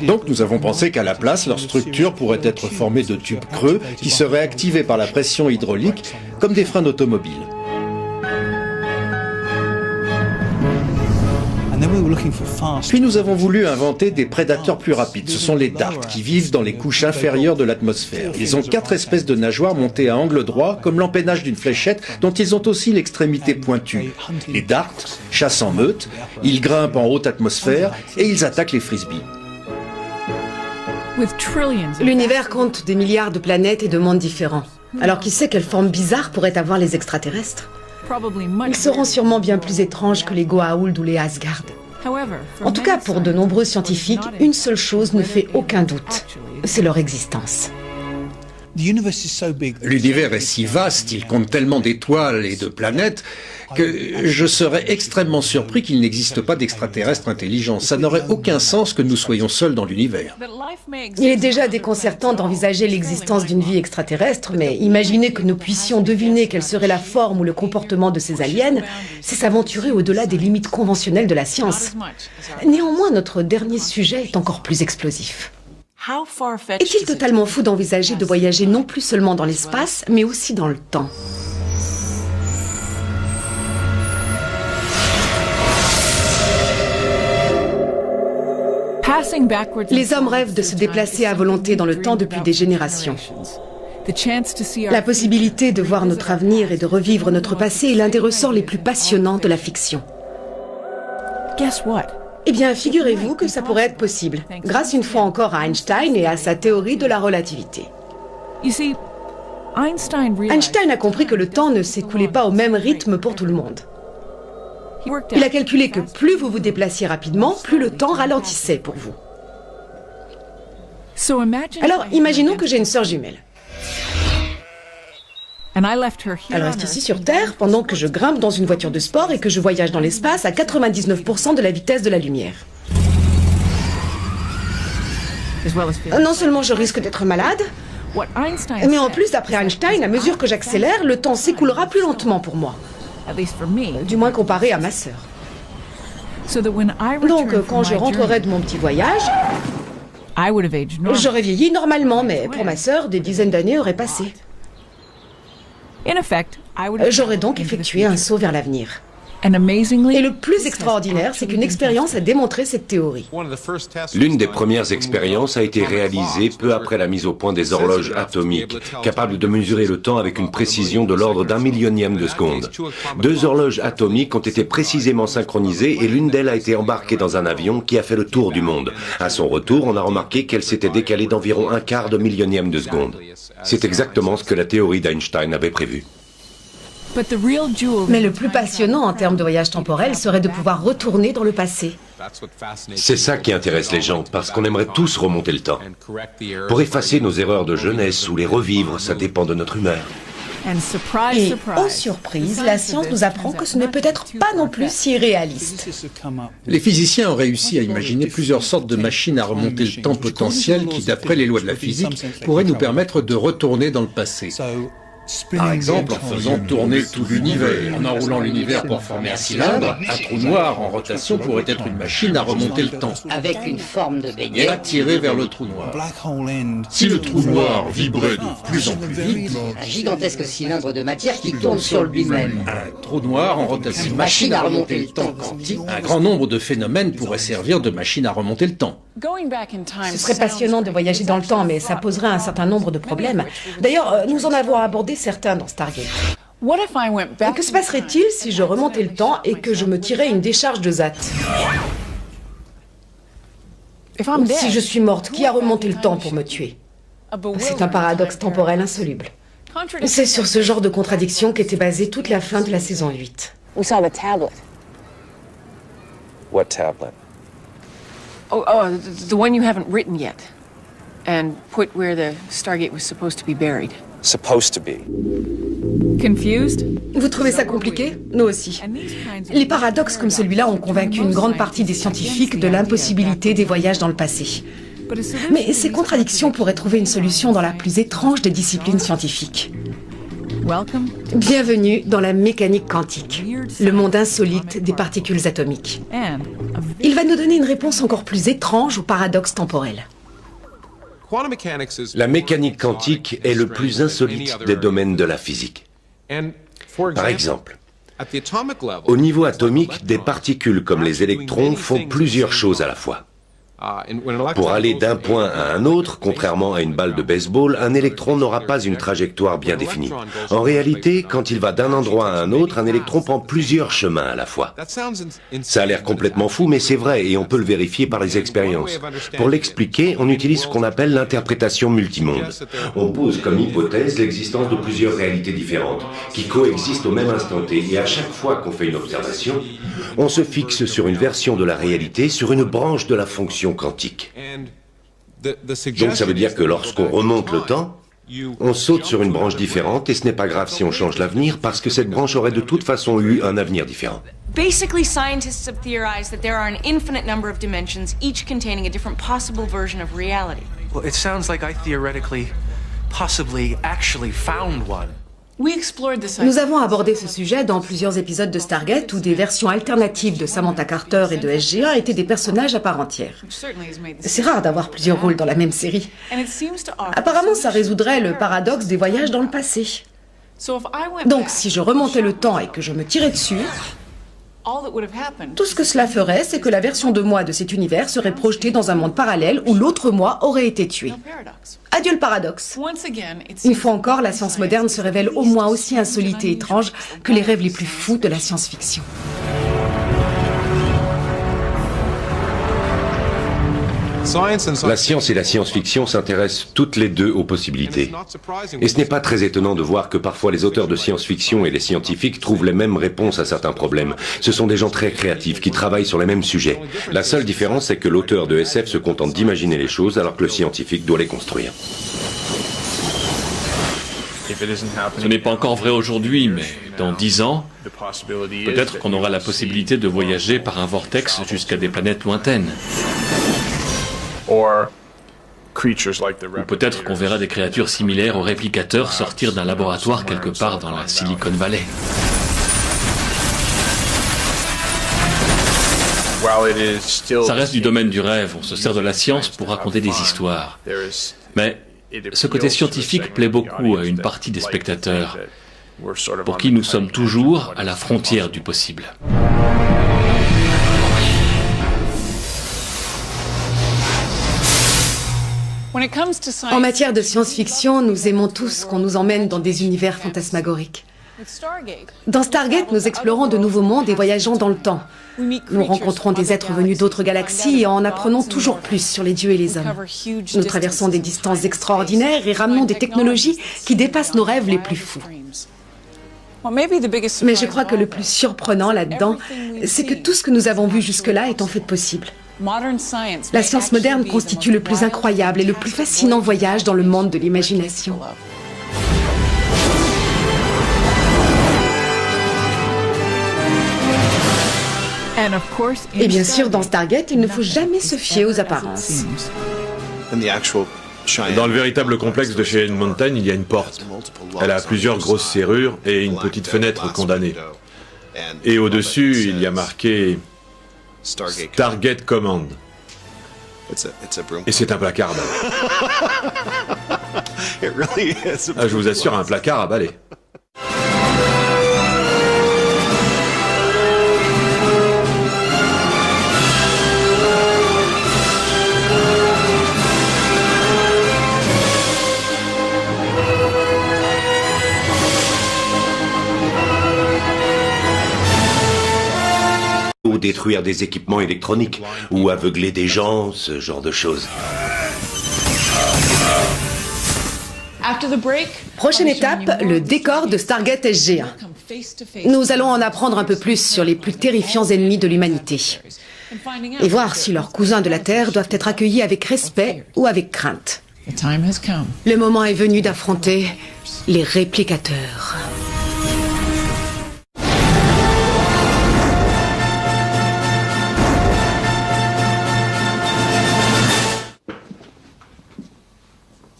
Donc nous avons pensé qu'à la place, leur structure pourrait être formée de tubes creux qui seraient activés par la pression hydraulique, comme des freins d'automobile. Puis nous avons voulu inventer des prédateurs plus rapides. Ce sont les darts qui vivent dans les couches inférieures de l'atmosphère. Ils ont 4 espèces de nageoires montées à angle droit, comme l'empennage d'une fléchette, dont ils ont aussi l'extrémité pointue. Les darts chassent en meute, ils grimpent en haute atmosphère et ils attaquent les frisbees. L'univers compte des milliards de planètes et de mondes différents. Alors qui sait quelle forme bizarre pourraient avoir les extraterrestres? Ils seront sûrement bien plus étranges que les Goa'uld ou les Asgard. En tout cas, pour de nombreux scientifiques, une seule chose ne fait aucun doute, c'est leur existence. L'univers est si vaste, il compte tellement d'étoiles et de planètes que je serais extrêmement surpris qu'il n'existe pas d'extraterrestres intelligents. Ça n'aurait aucun sens que nous soyons seuls dans l'univers. Il est déjà déconcertant d'envisager l'existence d'une vie extraterrestre, mais imaginer que nous puissions deviner quelle serait la forme ou le comportement de ces aliens, c'est s'aventurer au-delà des limites conventionnelles de la science. Néanmoins, notre dernier sujet est encore plus explosif. Est-il totalement fou d'envisager de voyager non plus seulement dans l'espace, mais aussi dans le temps? Les hommes rêvent de se déplacer à volonté dans le temps depuis des générations. La possibilité de voir notre avenir et de revivre notre passé est l'un des ressorts les plus passionnants de la fiction. Eh bien, figurez-vous que ça pourrait être possible, grâce une fois encore à Einstein et à sa théorie de la relativité. Einstein a compris que le temps ne s'écoulait pas au même rythme pour tout le monde. Il a calculé que plus vous vous déplaciez rapidement, plus le temps ralentissait pour vous. Alors, imaginons que j'ai une sœur jumelle. Elle reste ici sur Terre pendant que je grimpe dans une voiture de sport et que je voyage dans l'espace à 99% de la vitesse de la lumière. Non seulement je risque d'être malade, mais en plus, d'après Einstein, à mesure que j'accélère, le temps s'écoulera plus lentement pour moi. Du moins comparé à ma sœur. Donc, quand je rentrerai de mon petit voyage, j'aurais vieilli normalement, mais pour ma sœur, des dizaines d'années auraient passé. J'aurais donc effectué un saut vers l'avenir. Et le plus extraordinaire, c'est qu'une expérience a démontré cette théorie. L'une des premières expériences a été réalisée peu après la mise au point des horloges atomiques, capables de mesurer le temps avec une précision de l'ordre d'un millionième de seconde. 2 horloges atomiques ont été précisément synchronisées et l'une d'elles a été embarquée dans un avion qui a fait le tour du monde. À son retour, on a remarqué qu'elle s'était décalée d'environ 1/4 de millionième de seconde. C'est exactement ce que la théorie d'Einstein avait prévu. Mais le plus passionnant en termes de voyage temporel serait de pouvoir retourner dans le passé. C'est ça qui intéresse les gens, parce qu'on aimerait tous remonter le temps. Pour effacer nos erreurs de jeunesse ou les revivre, ça dépend de notre humeur. Et, oh surprise, la science nous apprend que ce n'est peut-être pas non plus si réaliste. Les physiciens ont réussi à imaginer plusieurs sortes de machines à remonter le temps potentiel qui, d'après les lois de la physique, pourraient nous permettre de retourner dans le passé. Par exemple, en faisant tourner tout l'univers, en enroulant l'univers pour former un cylindre, un trou noir en rotation pourrait être une machine à remonter le temps. Avec une forme de beignet. Et attirer vers le trou noir. Si le trou noir vibrait de plus en plus vite, un gigantesque cylindre de matière qui tourne sur lui-même. Un trou noir en rotation. Une machine à remonter le temps quantique. Un grand nombre de phénomènes pourraient servir de machine à remonter le temps. Ce serait passionnant de voyager dans le temps, mais ça poserait un certain nombre de problèmes. D'ailleurs, nous en avons abordé certains dans Stargate. Et que se passerait-il si je remontais le temps et que je me tirais une décharge de ZAT? Si je suis morte, qui a remonté le temps pour me tuer? C'est un paradoxe temporel insoluble. C'est sur ce genre de contradiction qu'était basée toute la fin de la saison 8. We saw the tablet. What tablet? Oh, the one you haven't written yet. And put where the Stargate was supposed to be buried. Supposed to be. Confused? Vous trouvez ça compliqué? Nous aussi. Les paradoxes comme celui-là ont convaincu une grande partie des scientifiques de l'impossibilité des voyages dans le passé. Mais ces contradictions pourraient trouver une solution dans la plus étrange des disciplines scientifiques. Bienvenue dans la mécanique quantique, le monde insolite des particules atomiques. Il va nous donner une réponse encore plus étrange au paradoxe temporel. La mécanique quantique est le plus insolite des domaines de la physique. Par exemple, au niveau atomique, des particules comme les électrons font plusieurs choses à la fois. Pour aller d'un point à un autre, contrairement à une balle de baseball, un électron n'aura pas une trajectoire bien définie. En réalité, quand il va d'un endroit à un autre, un électron prend plusieurs chemins à la fois. Ça a l'air complètement fou, mais c'est vrai et on peut le vérifier par les expériences. Pour l'expliquer, on utilise ce qu'on appelle l'interprétation multimonde. On pose comme hypothèse l'existence de plusieurs réalités différentes, qui coexistent au même instant T, et à chaque fois qu'on fait une observation, on se fixe sur une version de la réalité, sur une branche de la fonction quantique. Donc ça veut dire que lorsqu'on remonte le temps, on saute sur une branche différente et ce n'est pas grave si on change l'avenir parce que cette branche aurait de toute façon eu un avenir différent. Basically, scientists have theorized that there are an infinite number of dimensions, each containing a different possible version of reality. Well, it sounds like I theoretically, possibly, actually found one. Nous avons abordé ce sujet dans plusieurs épisodes de Stargate où des versions alternatives de Samantha Carter et de SG-1 étaient des personnages à part entière. C'est rare d'avoir plusieurs rôles dans la même série. Apparemment, ça résoudrait le paradoxe des voyages dans le passé. Donc, si je remontais le temps et que je me tirais dessus, tout ce que cela ferait, c'est que la version de moi de cet univers serait projetée dans un monde parallèle où l'autre moi aurait été tué. Adieu le paradoxe. Une fois encore, la science moderne se révèle au moins aussi insolite et étrange que les rêves les plus fous de la science-fiction. La science et la science-fiction s'intéressent toutes les deux aux possibilités. Et ce n'est pas très étonnant de voir que parfois les auteurs de science-fiction et les scientifiques trouvent les mêmes réponses à certains problèmes. Ce sont des gens très créatifs qui travaillent sur les mêmes sujets. La seule différence, c'est que l'auteur de SF se contente d'imaginer les choses alors que le scientifique doit les construire. Ce n'est pas encore vrai aujourd'hui, mais dans 10 ans, peut-être qu'on aura la possibilité de voyager par un vortex jusqu'à des planètes lointaines. Ou peut-être qu'on verra des créatures similaires aux réplicateurs sortir d'un laboratoire quelque part dans la Silicon Valley. Ça reste du domaine du rêve, on se sert de la science pour raconter des histoires. Mais ce côté scientifique plaît beaucoup à une partie des spectateurs. pour qui nous sommes toujours à la frontière du possible. En matière de science-fiction, nous aimons tous qu'on nous emmène dans des univers fantasmagoriques. Dans Stargate, nous explorons de nouveaux mondes et voyageons dans le temps. Nous rencontrons des êtres venus d'autres galaxies et en apprenons toujours plus sur les dieux et les hommes. Nous traversons des distances extraordinaires et ramenons des technologies qui dépassent nos rêves les plus fous. Mais je crois que le plus surprenant là-dedans, c'est que tout ce que nous avons vu jusque-là est en fait possible. La science moderne constitue le plus incroyable et le plus fascinant voyage dans le monde de l'imagination. Et bien sûr, dans Stargate, il ne faut jamais se fier aux apparences. Dans le véritable complexe de Cheyenne Mountain, il y a une porte. Elle a plusieurs grosses serrures et une petite fenêtre condamnée. Et au-dessus, il y a marqué Stargate Command. Et c'est un placard à balai. Ah, je vous assure, un placard à balai. Ou détruire des équipements électroniques, ou aveugler des gens, ce genre de choses. Prochaine étape, le décor de Stargate SG-1. Nous allons en apprendre un peu plus sur les plus terrifiants ennemis de l'humanité. Et voir si leurs cousins de la Terre doivent être accueillis avec respect ou avec crainte. Le moment est venu d'affronter les réplicateurs.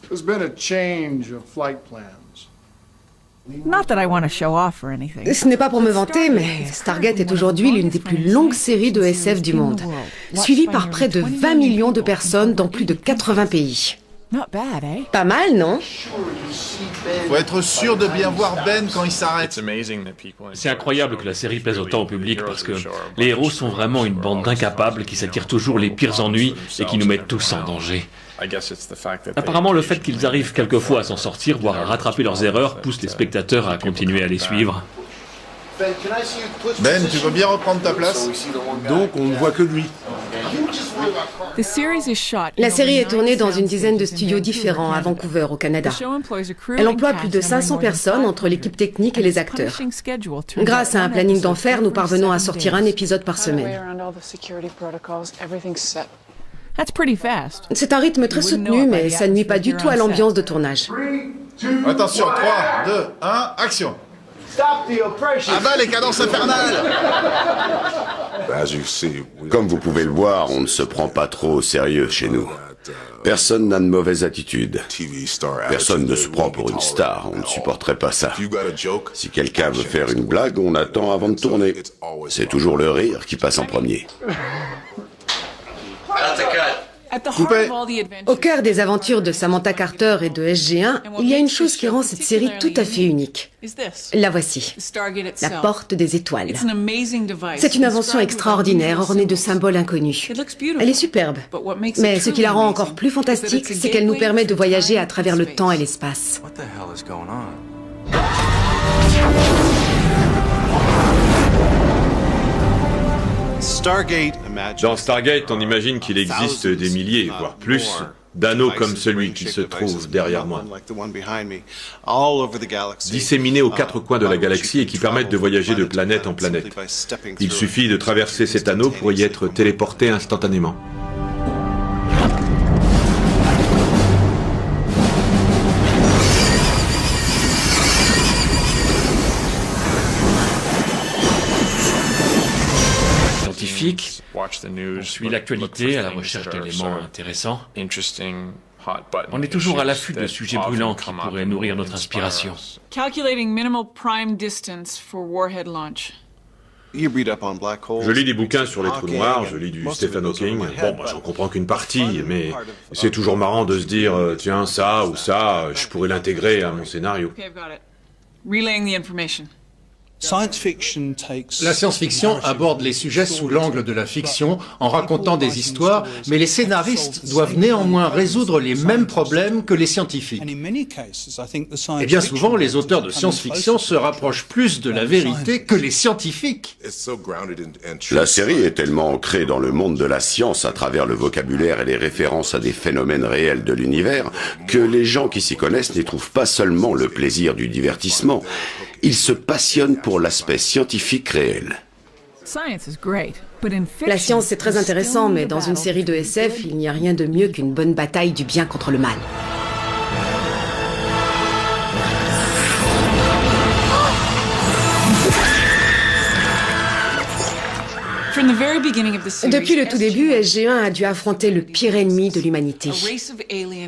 There's been a change of flight plans. Not that I want to show off or anything. Ce n'est pas pour me vanter, mais Stargate est aujourd'hui l'une des plus longues séries de SF du monde, suivie par près de 20 millions de personnes dans plus de 80 pays. Pas mal, non? Faut être sûr de bien voir Ben quand il s'arrête. C'est incroyable que la série plaise autant au public parce que les héros sont vraiment une bande d'incapables qui s'attirent toujours les pires ennuis et qui nous mettent tous en danger. Apparemment, le fait qu'ils arrivent quelquefois à s'en sortir, voire à rattraper leurs erreurs, pousse les spectateurs à continuer à les suivre. Ben, tu veux bien reprendre ta place? Donc on ne voit que lui. La série est tournée dans une dizaine de studios différents à Vancouver, au Canada. Elle emploie plus de 500 personnes entre l'équipe technique et les acteurs. Grâce à un planning d'enfer, nous parvenons à sortir un épisode par semaine. C'est un rythme très soutenu, mais ça ne nuit pas du tout à l'ambiance de tournage. Attention, 3, 2, 1, action! Ah bah les cadences infernales! Comme vous pouvez le voir, on ne se prend pas trop au sérieux chez nous. Personne n'a de mauvaise attitude. Personne ne se prend pour une star, on ne supporterait pas ça. Si quelqu'un veut faire une blague, on attend avant de tourner. C'est toujours le rire qui passe en premier. Coupé. Au cœur des aventures de Samantha Carter et de SG-1, il y a une chose qui rend cette série tout à fait unique. La voici, la porte des étoiles. C'est une invention extraordinaire, ornée de symboles inconnus. Elle est superbe, mais ce qui la rend encore plus fantastique, c'est qu'elle nous permet de voyager à travers le temps et l'espace. Dans Stargate, on imagine qu'il existe des milliers, voire plus, d'anneaux comme celui qui se trouve derrière moi, disséminés aux quatre coins de la galaxie et qui permettent de voyager de planète en planète. Il suffit de traverser cet anneau pour y être téléporté instantanément. On suit l'actualité à la recherche d'éléments intéressants. On est toujours à l'affût de sujets brûlants qui pourraient nourrir notre inspiration. Calculating minimal prime distance for warhead launch. Je lis des bouquins sur les trous noirs, je lis du Stephen Hawking. Bon, j'en comprends qu'une partie, mais c'est toujours marrant de se dire, tiens, ça ou ça, je pourrais l'intégrer à mon scénario. relaying the information. La science-fiction aborde les sujets sous l'angle de la fiction en racontant des histoires, mais les scénaristes doivent néanmoins résoudre les mêmes problèmes que les scientifiques. Et bien souvent, les auteurs de science-fiction se rapprochent plus de la vérité que les scientifiques. La série est tellement ancrée dans le monde de la science à travers le vocabulaire et les références à des phénomènes réels de l'univers que les gens qui s'y connaissent n'y trouvent pas seulement le plaisir du divertissement, ils se passionnent pour l'aspect scientifique réel. La science, c'est très intéressant, mais dans une série de SF, il n'y a rien de mieux qu'une bonne bataille du bien contre le mal. Depuis le tout début, SG-1 a dû affronter le pire ennemi de l'humanité.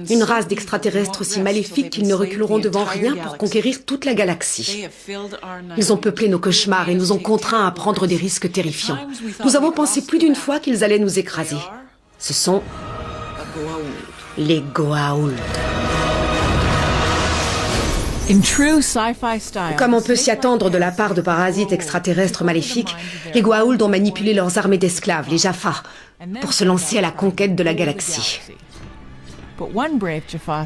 Une race d'extraterrestres si maléfiques qu'ils ne reculeront devant rien pour conquérir toute la galaxie. Ils ont peuplé nos cauchemars et nous ont contraints à prendre des risques terrifiants. Nous avons pensé plus d'une fois qu'ils allaient nous écraser. Ce sont les Goa'uld. Comme on peut s'y attendre de la part de parasites extraterrestres maléfiques, les Goa'uld ont manipulé leurs armées d'esclaves, les Jaffa, pour se lancer à la conquête de la galaxie.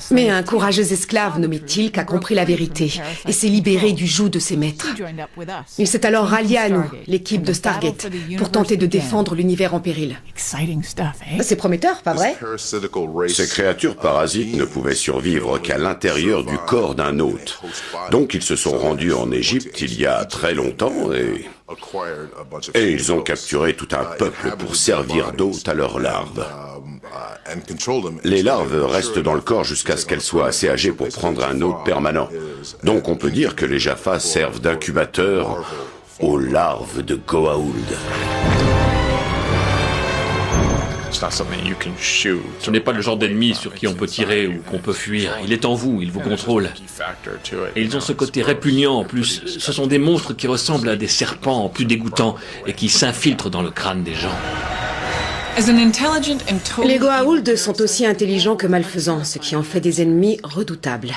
Mais un courageux esclave nommé Teal'c a compris la vérité et s'est libéré du joug de ses maîtres. Il s'est alors rallié à nous, l'équipe de Stargate, pour tenter de défendre l'univers en péril. C'est prometteur, pas vrai? Ces créatures parasites ne pouvaient survivre qu'à l'intérieur du corps d'un hôte. Donc ils se sont rendus en Égypte il y a très longtemps et ils ont capturé tout un peuple pour servir d'hôte à leurs larves. Les larves restent dans le corps jusqu'à ce qu'elles soient assez âgées pour prendre un hôte permanent. Donc on peut dire que les Jaffa servent d'incubateur aux larves de Goa'uld. Ce n'est pas le genre d'ennemi sur qui on peut tirer ou qu'on peut fuir. Il est en vous, il vous contrôle. Et ils ont ce côté répugnant en plus. Ce sont des monstres qui ressemblent à des serpents plus dégoûtants et qui s'infiltrent dans le crâne des gens. Les Goa'uld sont aussi intelligents que malfaisants, ce qui en fait des ennemis redoutables.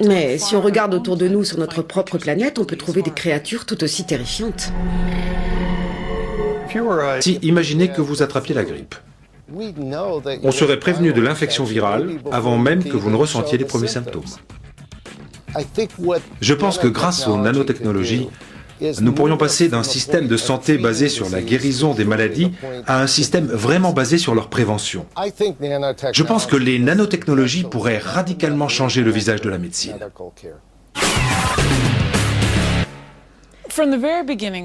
Mais si on regarde autour de nous sur notre propre planète, on peut trouver des créatures tout aussi terrifiantes. Si, imaginez que vous attrapiez la grippe. On serait prévenu de l'infection virale avant même que vous ne ressentiez les premiers symptômes. Je pense que grâce aux nanotechnologies, nous pourrions passer d'un système de santé basé sur la guérison des maladies à un système vraiment basé sur leur prévention. Je pense que les nanotechnologies pourraient radicalement changer le visage de la médecine.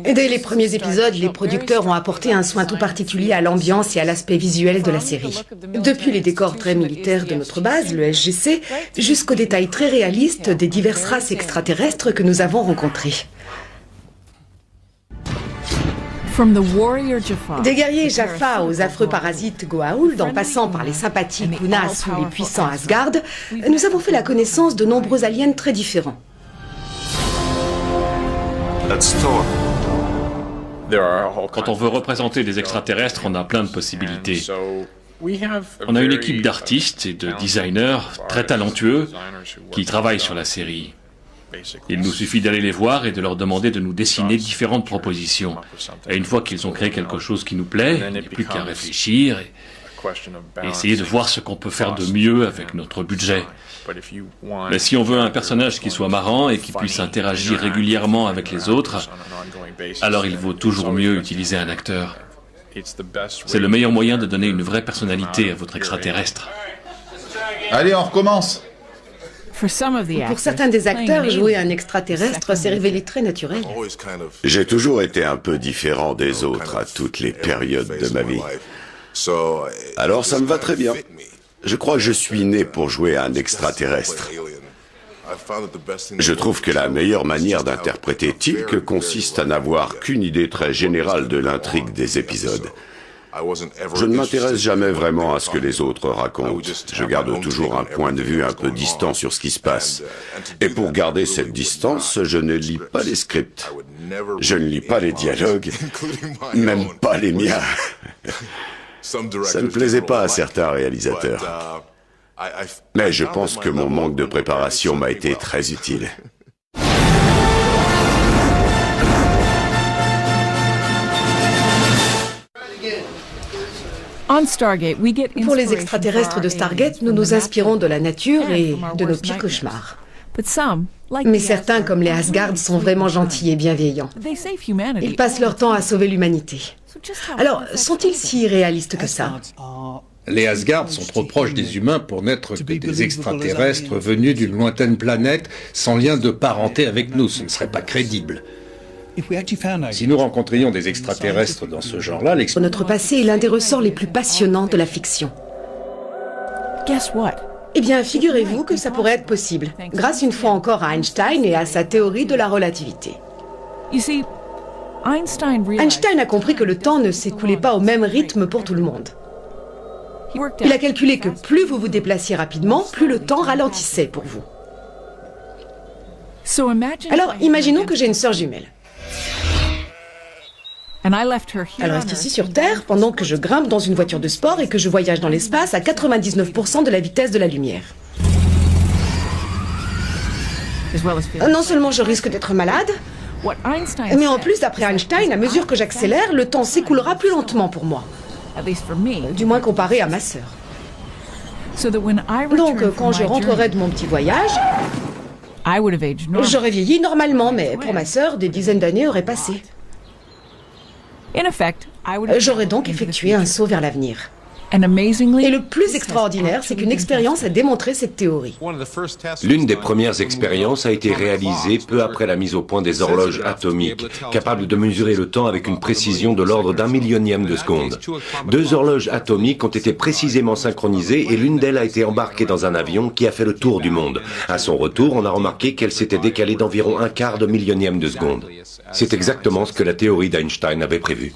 Dès les premiers épisodes, les producteurs ont apporté un soin tout particulier à l'ambiance et à l'aspect visuel de la série. Depuis les décors très militaires de notre base, le SGC, jusqu'aux détails très réalistes des diverses races extraterrestres que nous avons rencontrées. Des guerriers Jaffa aux affreux parasites Goa'uld, en passant par les sympathiques Unas ou les puissants Asgard, nous avons fait la connaissance de nombreux aliens très différents. Quand on veut représenter des extraterrestres, on a plein de possibilités. On a une équipe d'artistes et de designers très talentueux qui travaillent sur la série. Il nous suffit d'aller les voir et de leur demander de nous dessiner différentes propositions. Et une fois qu'ils ont créé quelque chose qui nous plaît, il n'y a plus qu'à réfléchir et essayer de voir ce qu'on peut faire de mieux avec notre budget. Mais si on veut un personnage qui soit marrant et qui puisse interagir régulièrement avec les autres, alors il vaut toujours mieux utiliser un acteur. C'est le meilleur moyen de donner une vraie personnalité à votre extraterrestre. Allez, on recommence. Pour certains des acteurs, jouer un extraterrestre s'est révélé très naturel. J'ai toujours été un peu différent des autres à toutes les périodes de ma vie. Alors ça me va très bien. Je crois que je suis né pour jouer un extraterrestre. Je trouve que la meilleure manière d'interpréter Teal'c consiste à n'avoir qu'une idée très générale de l'intrigue des épisodes. Je ne m'intéresse jamais vraiment à ce que les autres racontent. Je garde toujours un point de vue un peu distant sur ce qui se passe. Et pour garder cette distance, je ne lis pas les scripts. Je ne lis pas les dialogues, même pas les miens. Ça ne plaisait pas à certains réalisateurs. Mais je pense que mon manque de préparation m'a été très utile. Pour les extraterrestres de Stargate, nous nous inspirons de la nature et de nos pires cauchemars. Mais certains, comme les Asgard, sont vraiment gentils et bienveillants. Ils passent leur temps à sauver l'humanité. Alors, sont-ils si réalistes que ça? Les Asgard sont trop proches des humains pour n'être que des extraterrestres venus d'une lointaine planète sans lien de parenté avec nous. Ce ne serait pas crédible. Si nous rencontrions des extraterrestres dans ce genre-là, Notre passé est l'un des ressorts les plus passionnants de la fiction. Eh bien, figurez-vous que ça pourrait être possible, grâce une fois encore à Einstein et à sa théorie de la relativité. Einstein a compris que le temps ne s'écoulait pas au même rythme pour tout le monde. Il a calculé que plus vous vous déplaciez rapidement, plus le temps ralentissait pour vous. Alors, imaginons que j'ai une sœur jumelle. Elle reste ici sur Terre pendant que je grimpe dans une voiture de sport et que je voyage dans l'espace à 99% de la vitesse de la lumière. Non seulement je risque d'être malade, mais en plus, d'après Einstein, à mesure que j'accélère, le temps s'écoulera plus lentement pour moi. Du moins comparé à ma sœur. Donc, quand je rentrerai de mon petit voyage, j'aurais vieilli normalement, mais pour ma sœur, des dizaines d'années auraient passé. J'aurais donc effectué un saut vers l'avenir. Et le plus extraordinaire, c'est qu'une expérience a démontré cette théorie. L'une des premières expériences a été réalisée peu après la mise au point des horloges atomiques, capables de mesurer le temps avec une précision de l'ordre d'un millionième de seconde. 2 horloges atomiques ont été précisément synchronisées et l'une d'elles a été embarquée dans un avion qui a fait le tour du monde. À son retour, on a remarqué qu'elle s'était décalée d'environ 1/4 de millionième de seconde. C'est exactement ce que la théorie d'Einstein avait prévu.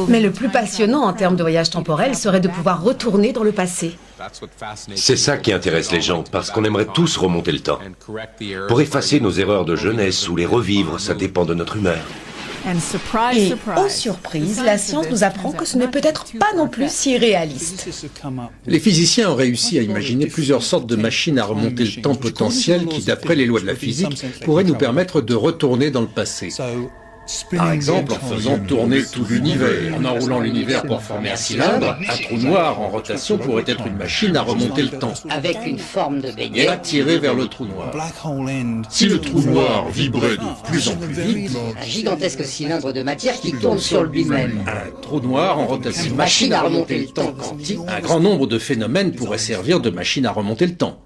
Mais le plus passionnant en termes de voyage temporel serait de pouvoir retourner dans le passé. C'est ça qui intéresse les gens, parce qu'on aimerait tous remonter le temps. Pour effacer nos erreurs de jeunesse ou les revivre, ça dépend de notre humeur. Et, oh surprise, la science nous apprend que ce n'est peut-être pas non plus si réaliste. Les physiciens ont réussi à imaginer plusieurs sortes de machines à remonter le temps potentiel qui, d'après les lois de la physique, pourraient nous permettre de retourner dans le passé. Par exemple, en faisant tourner tout l'univers, en enroulant l'univers pour former un cylindre, un trou noir en rotation pourrait être une machine à remonter le temps. Avec une forme de beignet. Et attirer vers le trou noir. Si le trou noir vibrait de plus en plus vite, un gigantesque cylindre de matière qui tourne sur lui-même. Un trou noir en rotation. Une machine à remonter le temps quantique. Un grand nombre de phénomènes pourraient servir de machine à remonter le temps.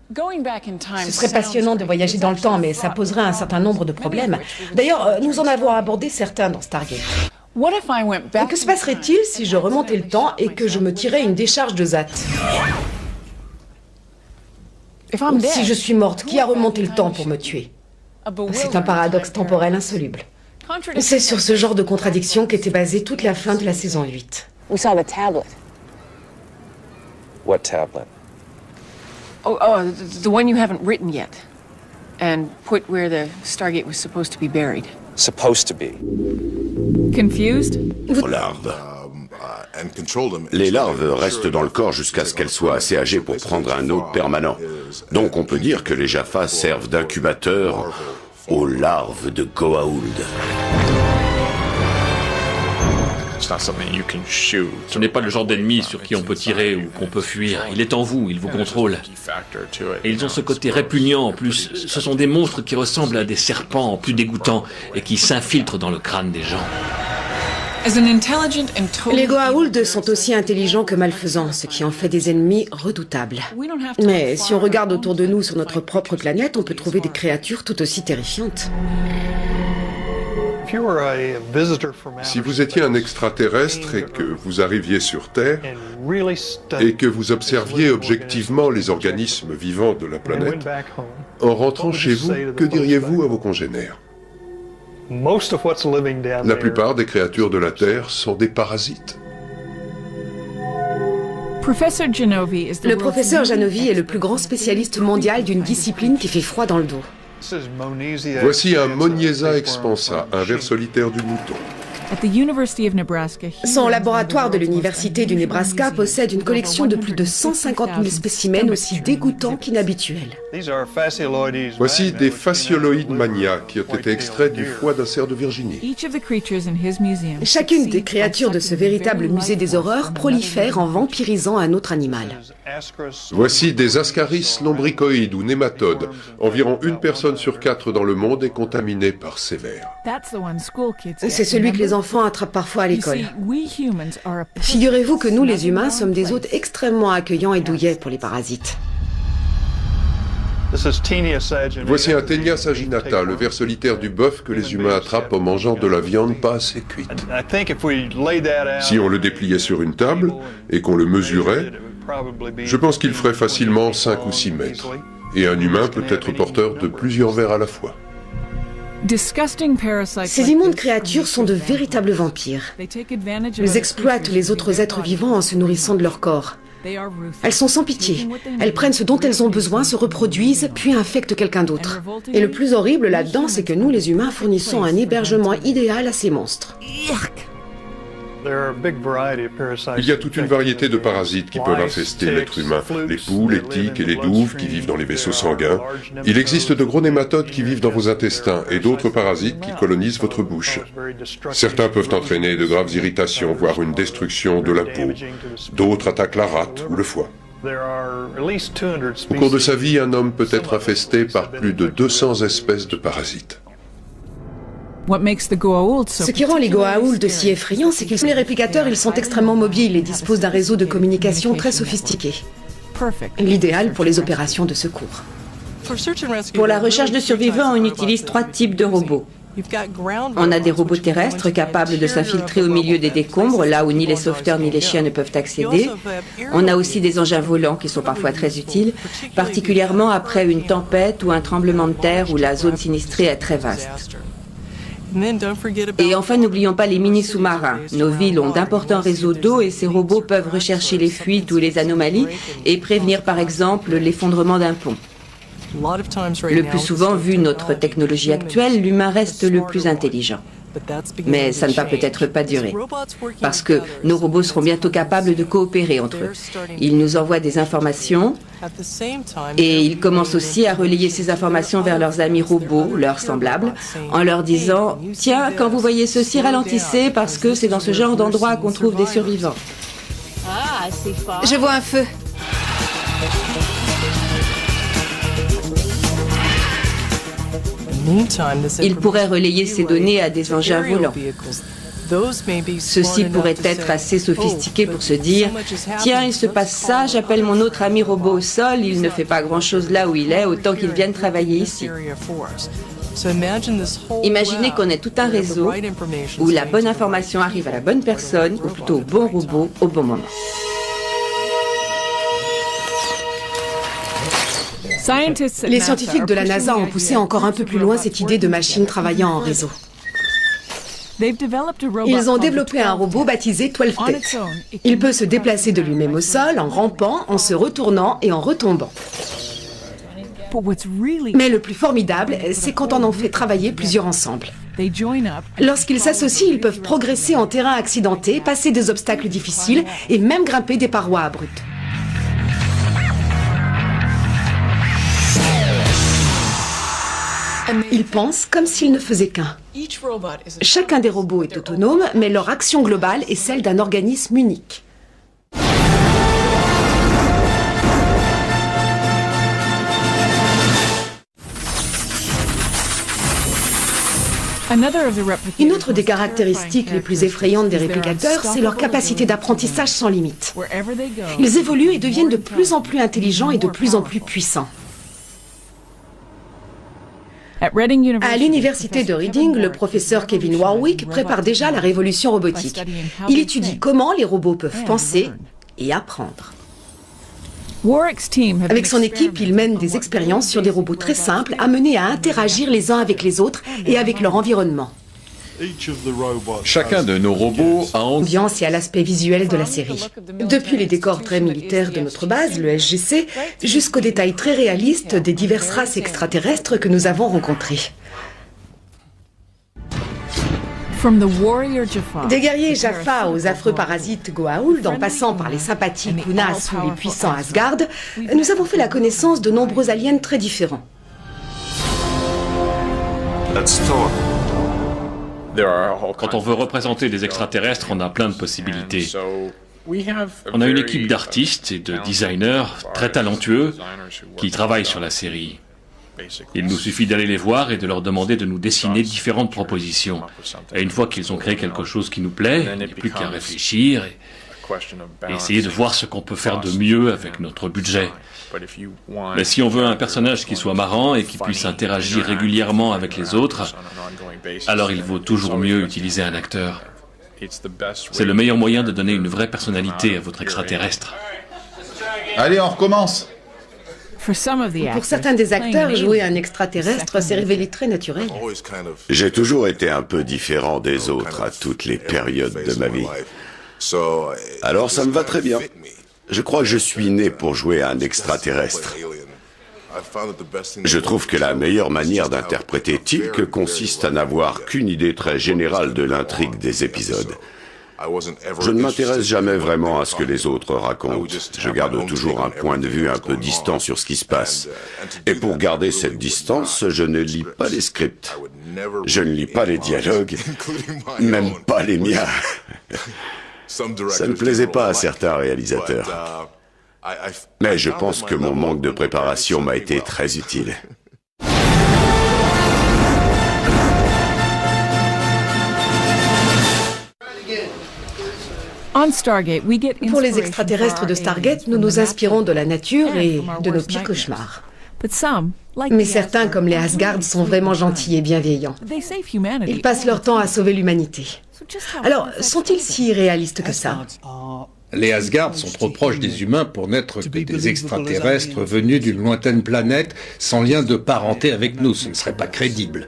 Ce serait passionnant de voyager dans le temps, mais ça poserait un certain nombre de problèmes. D'ailleurs, nous en avons abordé certains dans Stargate. Que se passerait-il si je remontais le temps et que je me tirais une décharge de ZAT? Si je suis morte, qui a remonté le temps pour me tuer? C'est un paradoxe temporel insoluble. C'est sur ce genre de contradiction qu'était basée toute la fin de la saison 8. What tablet? Oh, the one you haven't written yet. And put where the Stargate was supposed to be buried. Supposed to be. Confused? Larves. Les larves restent dans le corps jusqu'à ce qu'elles soient assez âgées pour prendre un hôte permanent. Donc on peut dire que les Jaffas servent d'incubateur aux larves de Goa'uld. Ce n'est pas le genre d'ennemi sur qui on peut tirer ou qu'on peut fuir. Il est en vous, il vous contrôle. Et ils ont ce côté répugnant en plus. Ce sont des monstres qui ressemblent à des serpents plus dégoûtants et qui s'infiltrent dans le crâne des gens. Les Goa'uld sont aussi intelligents que malfaisants, ce qui en fait des ennemis redoutables. Mais si on regarde autour de nous sur notre propre planète, on peut trouver des créatures tout aussi terrifiantes. Si vous étiez un extraterrestre et que vous arriviez sur Terre et que vous observiez objectivement les organismes vivants de la planète, en rentrant chez vous, que diriez-vous à vos congénères? La plupart des créatures de la Terre sont des parasites. Le professeur Janovi est le plus grand spécialiste mondial d'une discipline qui fait froid dans le dos. Voici un Moniesa expansa, un ver solitaire du mouton. Son laboratoire de l'Université du Nebraska possède une collection de plus de 150 000 spécimens aussi dégoûtants qu'inhabituels. Voici des fascioloïdes mania qui ont été extraits du foie d'un cerf de Virginie. Chacune des créatures de ce véritable musée des horreurs prolifère en vampirisant un autre animal. Voici des ascaris lombricoïdes ou nématodes. Environ 1 personne sur 4 dans le monde est contaminée par ces vers. C'est celui que les enfants attrapent parfois à l'école. Figurez-vous que nous, les humains, sommes des hôtes extrêmement accueillants et douillets pour les parasites. Voici un Taenia saginata, le ver solitaire du bœuf que les humains attrapent en mangeant de la viande pas assez cuite. Si on le dépliait sur une table et qu'on le mesurait, je pense qu'il ferait facilement 5 ou 6 mètres. Et un humain peut être porteur de plusieurs vers à la fois. Ces immondes créatures sont de véritables vampires. Ils exploitent les autres êtres vivants en se nourrissant de leur corps. Elles sont sans pitié. Elles prennent ce dont elles ont besoin, se reproduisent, puis infectent quelqu'un d'autre. Et le plus horrible là-dedans, c'est que nous, les humains, fournissons un hébergement idéal à ces monstres. Il y a toute une variété de parasites qui peuvent infester l'être humain. Les poux, les tiques et les douves qui vivent dans les vaisseaux sanguins. Il existe de gros nématodes qui vivent dans vos intestins et d'autres parasites qui colonisent votre bouche. Certains peuvent entraîner de graves irritations, voire une destruction de la peau. D'autres attaquent la rate ou le foie. Au cours de sa vie, un homme peut être infesté par plus de 200 espèces de parasites. Ce qui rend les Goa'uld si effrayants, c'est qu'ils sont les réplicateurs, ils sont extrêmement mobiles et disposent d'un réseau de communication très sophistiqué. L'idéal pour les opérations de secours. Pour la recherche de survivants, on utilise 3 types de robots. On a des robots terrestres capables de s'infiltrer au milieu des décombres, là où ni les sauveteurs ni les chiens ne peuvent accéder. On a aussi des engins volants qui sont parfois très utiles, particulièrement après une tempête ou un tremblement de terre où la zone sinistrée est très vaste. Et enfin, n'oublions pas les mini-sous-marins. Nos villes ont d'importants réseaux d'eau et ces robots peuvent rechercher les fuites ou les anomalies et prévenir par exemple l'effondrement d'un pont. Le plus souvent, vu notre technologie actuelle, l'humain reste le plus intelligent. Mais ça ne va peut-être pas durer, parce que nos robots seront bientôt capables de coopérer entre eux. Ils nous envoient des informations et ils commencent aussi à relayer ces informations vers leurs amis robots, leurs semblables, en leur disant « Tiens, quand vous voyez ceci, ralentissez parce que c'est dans ce genre d'endroit qu'on trouve des survivants. » Je vois un feu. Ils pourraient relayer ces données à des engins volants. Ceux-ci pourraient être assez sophistiqués pour se dire « Tiens, il se passe ça, j'appelle mon autre ami robot au sol, il ne fait pas grand-chose là où il est, autant qu'il vienne travailler ici. » Imaginez qu'on ait tout un réseau où la bonne information arrive à la bonne personne, ou plutôt au bon robot, au bon moment. Les scientifiques de la NASA ont poussé encore un peu plus loin cette idée de machine travaillant en réseau. Ils ont développé un robot baptisé 12 Têtes. Il peut se déplacer de lui-même au sol, en rampant, en se retournant et en retombant. Mais le plus formidable, c'est quand on en fait travailler plusieurs ensemble. Lorsqu'ils s'associent, ils peuvent progresser en terrain accidenté, passer des obstacles difficiles et même grimper des parois abruptes. Ils pensent comme s'ils ne faisaient qu'un. Chacun des robots est autonome, mais leur action globale est celle d'un organisme unique. Une autre des caractéristiques les plus effrayantes des réplicateurs, c'est leur capacité d'apprentissage sans limite. Ils évoluent et deviennent de plus en plus intelligents et de plus en plus puissants. À l'université de Reading, le professeur Kevin Warwick prépare déjà la révolution robotique. Il étudie comment les robots peuvent penser et apprendre. Avec son équipe, il mène des expériences sur des robots très simples, amenés à interagir les uns avec les autres et avec leur environnement. Chacun de nos robots a ambiance et à l'aspect visuel de la série. Depuis les décors très militaires de notre base, le SGC, jusqu'aux détails très réalistes des diverses races extraterrestres que nous avons rencontrées. Des guerriers Jaffa aux affreux parasites Goa'uld, en passant par les sympathiques Unas ou les puissants Asgard, nous avons fait la connaissance de nombreux aliens très différents. Quand on veut représenter des extraterrestres, on a plein de possibilités. On a une équipe d'artistes et de designers très talentueux qui travaillent sur la série. Il nous suffit d'aller les voir et de leur demander de nous dessiner différentes propositions. Et une fois qu'ils ont créé quelque chose qui nous plaît, il n'y a plus qu'à réfléchir et essayer de voir ce qu'on peut faire de mieux avec notre budget. Mais si on veut un personnage qui soit marrant et qui puisse interagir régulièrement avec les autres, alors il vaut toujours mieux utiliser un acteur. C'est le meilleur moyen de donner une vraie personnalité à votre extraterrestre. Allez, on recommence. Pour certains des acteurs, jouer un extraterrestre s'est révélé très naturel. J'ai toujours été un peu différent des autres à toutes les périodes de ma vie. Alors ça me va très bien. Je crois que je suis né pour jouer un extraterrestre. Je trouve que la meilleure manière d'interpréter Teal'c consiste à n'avoir qu'une idée très générale de l'intrigue des épisodes. Je ne m'intéresse jamais vraiment à ce que les autres racontent. Je garde toujours un point de vue un peu distant sur ce qui se passe. Et pour garder cette distance, je ne lis pas les scripts. Je ne lis pas les dialogues, même pas les miens. Ça ne plaisait pas à certains réalisateurs. Mais je pense que mon manque de préparation m'a été très utile. Pour les extraterrestres de Stargate, nous nous inspirons de la nature et de nos pires cauchemars. Mais certains, comme les Asgard, sont vraiment gentils et bienveillants. Ils passent leur temps à sauver l'humanité. Alors, sont-ils si réalistes que ça? Les Asgard sont trop proches des humains pour n'être que des extraterrestres venus d'une lointaine planète sans lien de parenté avec nous. Ce ne serait pas crédible.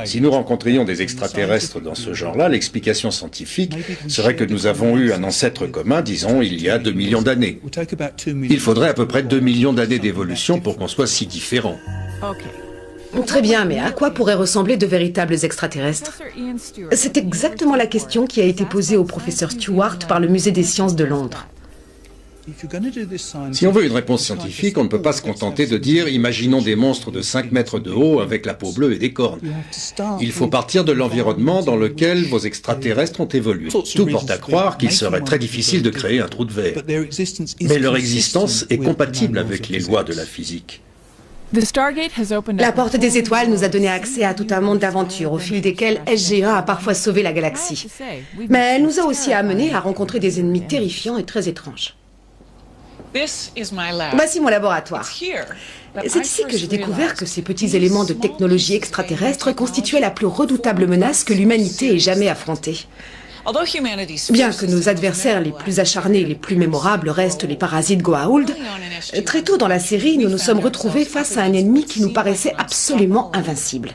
Si nous rencontrions des extraterrestres dans ce genre-là, l'explication scientifique serait que nous avons eu un ancêtre commun, disons, il y a 2 millions d'années. Il faudrait à peu près 2 millions d'années d'évolution pour qu'on soit si différents. Très bien, mais à quoi pourraient ressembler de véritables extraterrestres? C'est exactement la question qui a été posée au professeur Stewart par le Musée des sciences de Londres. Si on veut une réponse scientifique, on ne peut pas se contenter de dire « imaginons des monstres de 5 mètres de haut avec la peau bleue et des cornes ». Il faut partir de l'environnement dans lequel vos extraterrestres ont évolué. Tout porte à croire qu'il serait très difficile de créer un trou de verre. Mais leur existence est compatible avec les lois de la physique. La porte des étoiles nous a donné accès à tout un monde d'aventures au fil desquelles SG-1 a parfois sauvé la galaxie. Mais elle nous a aussi amenés à rencontrer des ennemis terrifiants et très étranges. Voici mon laboratoire. C'est ici que j'ai découvert que ces petits éléments de technologie extraterrestre constituaient la plus redoutable menace que l'humanité ait jamais affrontée. Bien que nos adversaires les plus acharnés et les plus mémorables restent les parasites Goa'uld, très tôt dans la série, nous nous sommes retrouvés face à un ennemi qui nous paraissait absolument invincible.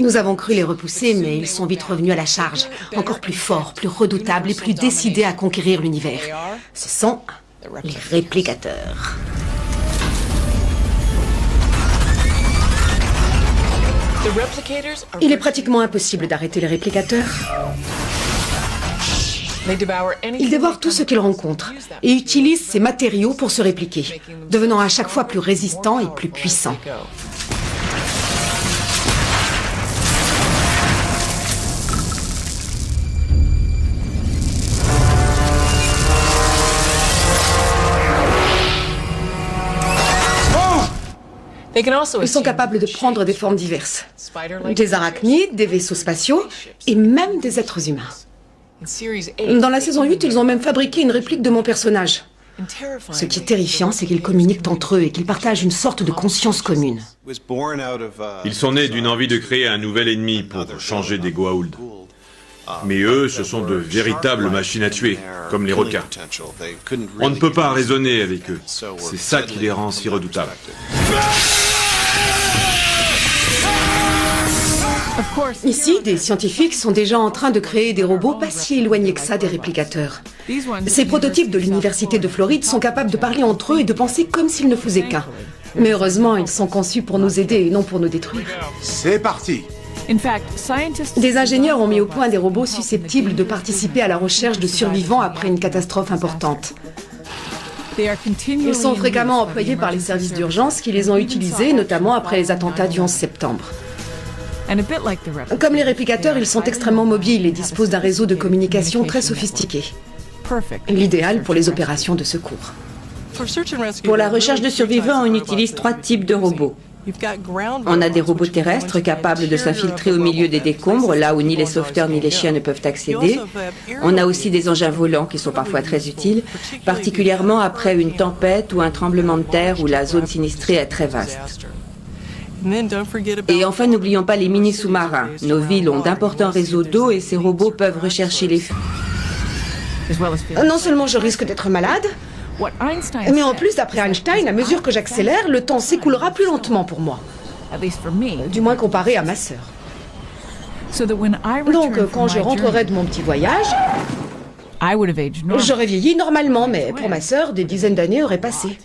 Nous avons cru les repousser, mais ils sont vite revenus à la charge, encore plus forts, plus redoutables et plus décidés à conquérir l'univers. Ce sont les réplicateurs. Il est pratiquement impossible d'arrêter les réplicateurs. Ils dévorent tout ce qu'ils rencontrent et utilisent ces matériaux pour se répliquer, devenant à chaque fois plus résistants et plus puissants. Ils sont capables de prendre des formes diverses. Des arachnides, des vaisseaux spatiaux et même des êtres humains. Dans la saison 8, ils ont même fabriqué une réplique de mon personnage. Ce qui est terrifiant, c'est qu'ils communiquent entre eux et qu'ils partagent une sorte de conscience commune. Ils sont nés d'une envie de créer un nouvel ennemi pour changer des Goa'uld. Mais eux, ce sont de véritables machines à tuer, comme les requins. On ne peut pas raisonner avec eux. C'est ça qui les rend si redoutables. Ici, des scientifiques sont déjà en train de créer des robots pas si éloignés que ça des réplicateurs. Ces prototypes de l'université de Floride sont capables de parler entre eux et de penser comme s'ils ne faisaient qu'un. Mais heureusement, ils sont conçus pour nous aider et non pour nous détruire. C'est parti. Des ingénieurs ont mis au point des robots susceptibles de participer à la recherche de survivants après une catastrophe importante. Ils sont fréquemment employés par les services d'urgence qui les ont utilisés, notamment après les attentats du 11 septembre. Comme les réplicateurs, ils sont extrêmement mobiles et disposent d'un réseau de communication très sophistiqué. L'idéal pour les opérations de secours. Pour la recherche de survivants, on utilise 3 types de robots. On a des robots terrestres capables de s'infiltrer au milieu des décombres, là où ni les sauveteurs ni les chiens ne peuvent accéder. On a aussi des engins volants qui sont parfois très utiles, particulièrement après une tempête ou un tremblement de terre où la zone sinistrée est très vaste. Et enfin, n'oublions pas les mini-sous-marins. Nos villes ont d'importants réseaux d'eau et ces robots peuvent rechercher les fuites. Non seulement je risque d'être malade, mais en plus, d'après Einstein, à mesure que j'accélère, le temps s'écoulera plus lentement pour moi. Du moins comparé à ma sœur. Donc, quand je rentrerai de mon petit voyage, j'aurais vieilli normalement, mais pour ma sœur, des dizaines d'années auraient passé.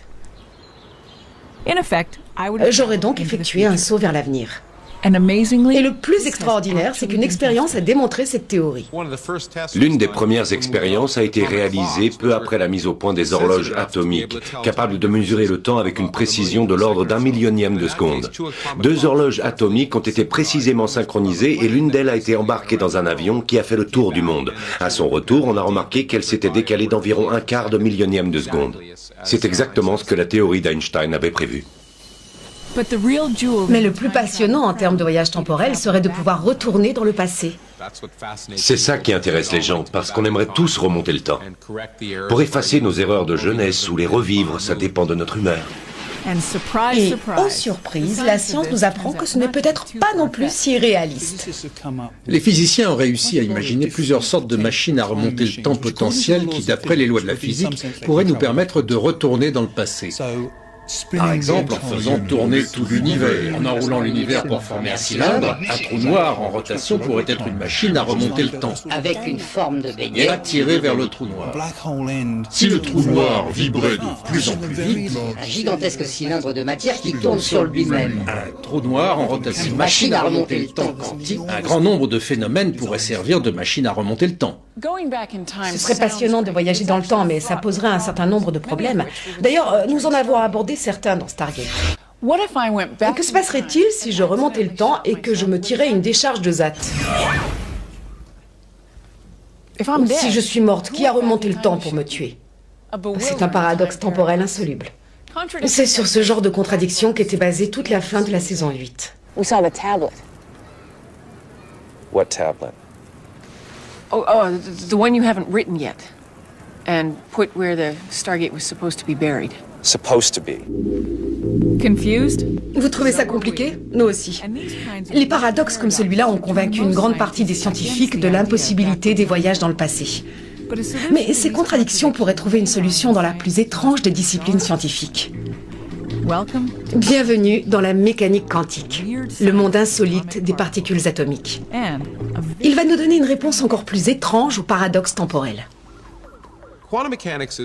J'aurais donc effectué un saut vers l'avenir. Et le plus extraordinaire, c'est qu'une expérience a démontré cette théorie. L'une des premières expériences a été réalisée peu après la mise au point des horloges atomiques, capables de mesurer le temps avec une précision de l'ordre d'1 millionième de seconde. 2 horloges atomiques ont été précisément synchronisées et l'une d'elles a été embarquée dans un avion qui a fait le tour du monde. À son retour, on a remarqué qu'elle s'était décalée d'environ 1/4 de millionième de seconde. C'est exactement ce que la théorie d'Einstein avait prévu. Mais le plus passionnant en termes de voyage temporel serait de pouvoir retourner dans le passé. C'est ça qui intéresse les gens, parce qu'on aimerait tous remonter le temps. Pour effacer nos erreurs de jeunesse ou les revivre, ça dépend de notre humeur. Et, aux surprises, la science nous apprend que ce n'est peut-être pas non plus si réaliste. Les physiciens ont réussi à imaginer plusieurs sortes de machines à remonter le temps potentiel qui, d'après les lois de la physique, pourraient nous permettre de retourner dans le passé. Par exemple, en faisant tourner tout l'univers, en enroulant l'univers pour former un cylindre, un trou noir en rotation pourrait être une machine à remonter le temps. Avec une forme de Et beignet. attirer vers le trou noir. Si le trou noir vibrait de plus en plus vite, Un gigantesque cylindre de matière qui tourne sur lui-même. un trou noir en rotation, une machine à remonter le temps quantique, un grand nombre de phénomènes pourraient servir de machine à remonter le temps. Ce serait passionnant de voyager dans le temps, mais ça poserait un certain nombre de problèmes. D'ailleurs, nous en avons abordé certains dans Stargate. Que se passerait-il si je remontais le temps et que je me tirais une décharge de ZAT? Si je suis morte, qui a remonté le temps pour me tuer? C'est un paradoxe temporel insoluble. C'est sur ce genre de contradiction qu'était basée toute la fin de la saison 8. We saw the tablet. What tablet? The one you haven't written yet. And put where the Stargate was supposed to be buried. Supposed to be. Confused? Vous trouvez ça compliqué? Nous aussi. Les paradoxes comme celui-là ont convaincu une grande partie des scientifiques de l'impossibilité des voyages dans le passé. Mais ces contradictions pourraient trouver une solution dans la plus étrange des disciplines scientifiques. Bienvenue dans la mécanique quantique, le monde insolite des particules atomiques. Il va nous donner une réponse encore plus étrange aux paradoxes temporels.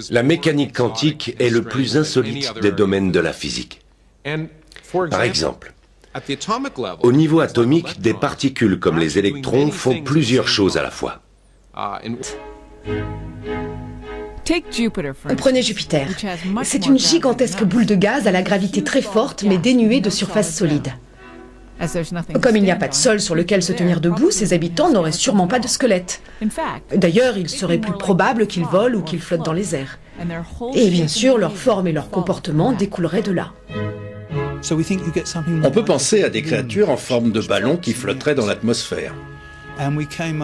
La mécanique quantique est le plus insolite des domaines de la physique. Par exemple, au niveau atomique, des particules comme les électrons font plusieurs choses à la fois. Prenez Jupiter. C'est une gigantesque boule de gaz à la gravité très forte mais dénuée de surface solide. Comme il n'y a pas de sol sur lequel se tenir debout, ses habitants n'auraient sûrement pas de squelette. D'ailleurs, il serait plus probable qu'ils volent ou qu'ils flottent dans les airs. Et bien sûr, leur forme et leur comportement découleraient de là. On peut penser à des créatures en forme de ballon qui flotteraient dans l'atmosphère.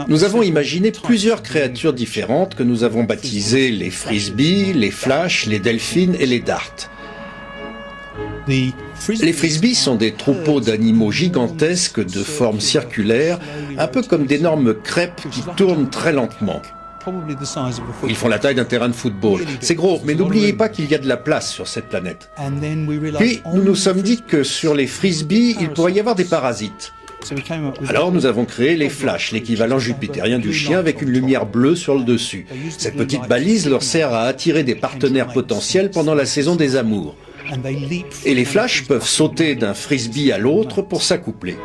Nous avons imaginé plusieurs créatures différentes que nous avons baptisées les frisbees, les flash, les delphines et les darts. Les frisbees sont des troupeaux d'animaux gigantesques de forme circulaire, un peu comme d'énormes crêpes qui tournent très lentement. Ils font la taille d'un terrain de football. C'est gros, mais n'oubliez pas qu'il y a de la place sur cette planète. Puis, nous nous sommes dit que sur les frisbees, il pourrait y avoir des parasites. Alors nous avons créé les flashs, l'équivalent jupitérien du chien avec une lumière bleue sur le dessus. Cette petite balise leur sert à attirer des partenaires potentiels pendant la saison des amours. Et les flashs peuvent sauter d'un frisbee à l'autre pour s'accoupler.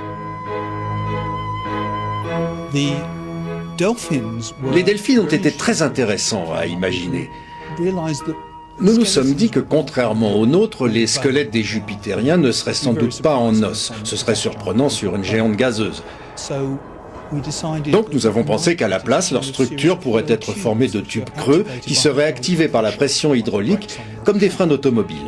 Les delphines ont été très intéressants à imaginer. Nous nous sommes dit que, contrairement aux nôtres, les squelettes des Jupitériens ne seraient sans doute pas en os. Ce serait surprenant sur une géante gazeuse. Donc nous avons pensé qu'à la place, leur structure pourrait être formée de tubes creux qui seraient activés par la pression hydraulique, comme des freins d'automobile.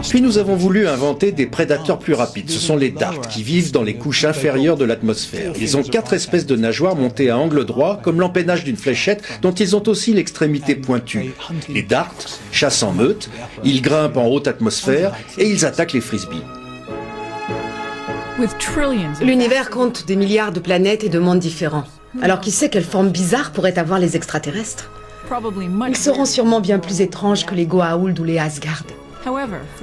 Puis nous avons voulu inventer des prédateurs plus rapides. Ce sont les darts qui vivent dans les couches inférieures de l'atmosphère. Ils ont 4 espèces de nageoires montées à angle droit, comme l'empennage d'une fléchette, dont ils ont aussi l'extrémité pointue. Les darts chassent en meute, ils grimpent en haute atmosphère et ils attaquent les frisbees. L'univers compte des milliards de planètes et de mondes différents. Alors qui sait quelle forme bizarre pourraient avoir les extraterrestres? Ils seront sûrement bien plus étranges que les Goa'uld ou les Asgard.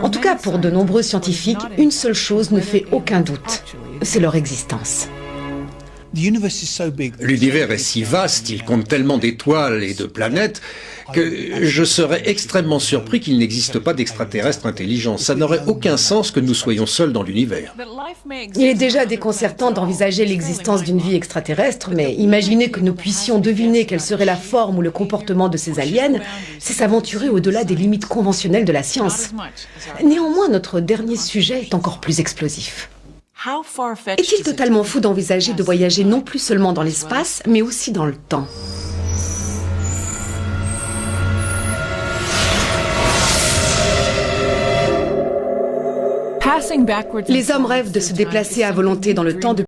En tout cas, pour de nombreux scientifiques, une seule chose ne fait aucun doute, c'est leur existence. L'univers est si vaste, il compte tellement d'étoiles et de planètes, que je serais extrêmement surpris qu'il n'existe pas d'extraterrestres intelligents. Ça n'aurait aucun sens que nous soyons seuls dans l'univers. Il est déjà déconcertant d'envisager l'existence d'une vie extraterrestre, mais imaginer que nous puissions deviner quelle serait la forme ou le comportement de ces aliens, c'est s'aventurer au-delà des limites conventionnelles de la science. Néanmoins, notre dernier sujet est encore plus explosif. Est-il totalement fou d'envisager de voyager non plus seulement dans l'espace, mais aussi dans le temps? Les hommes rêvent de se déplacer à volonté dans le temps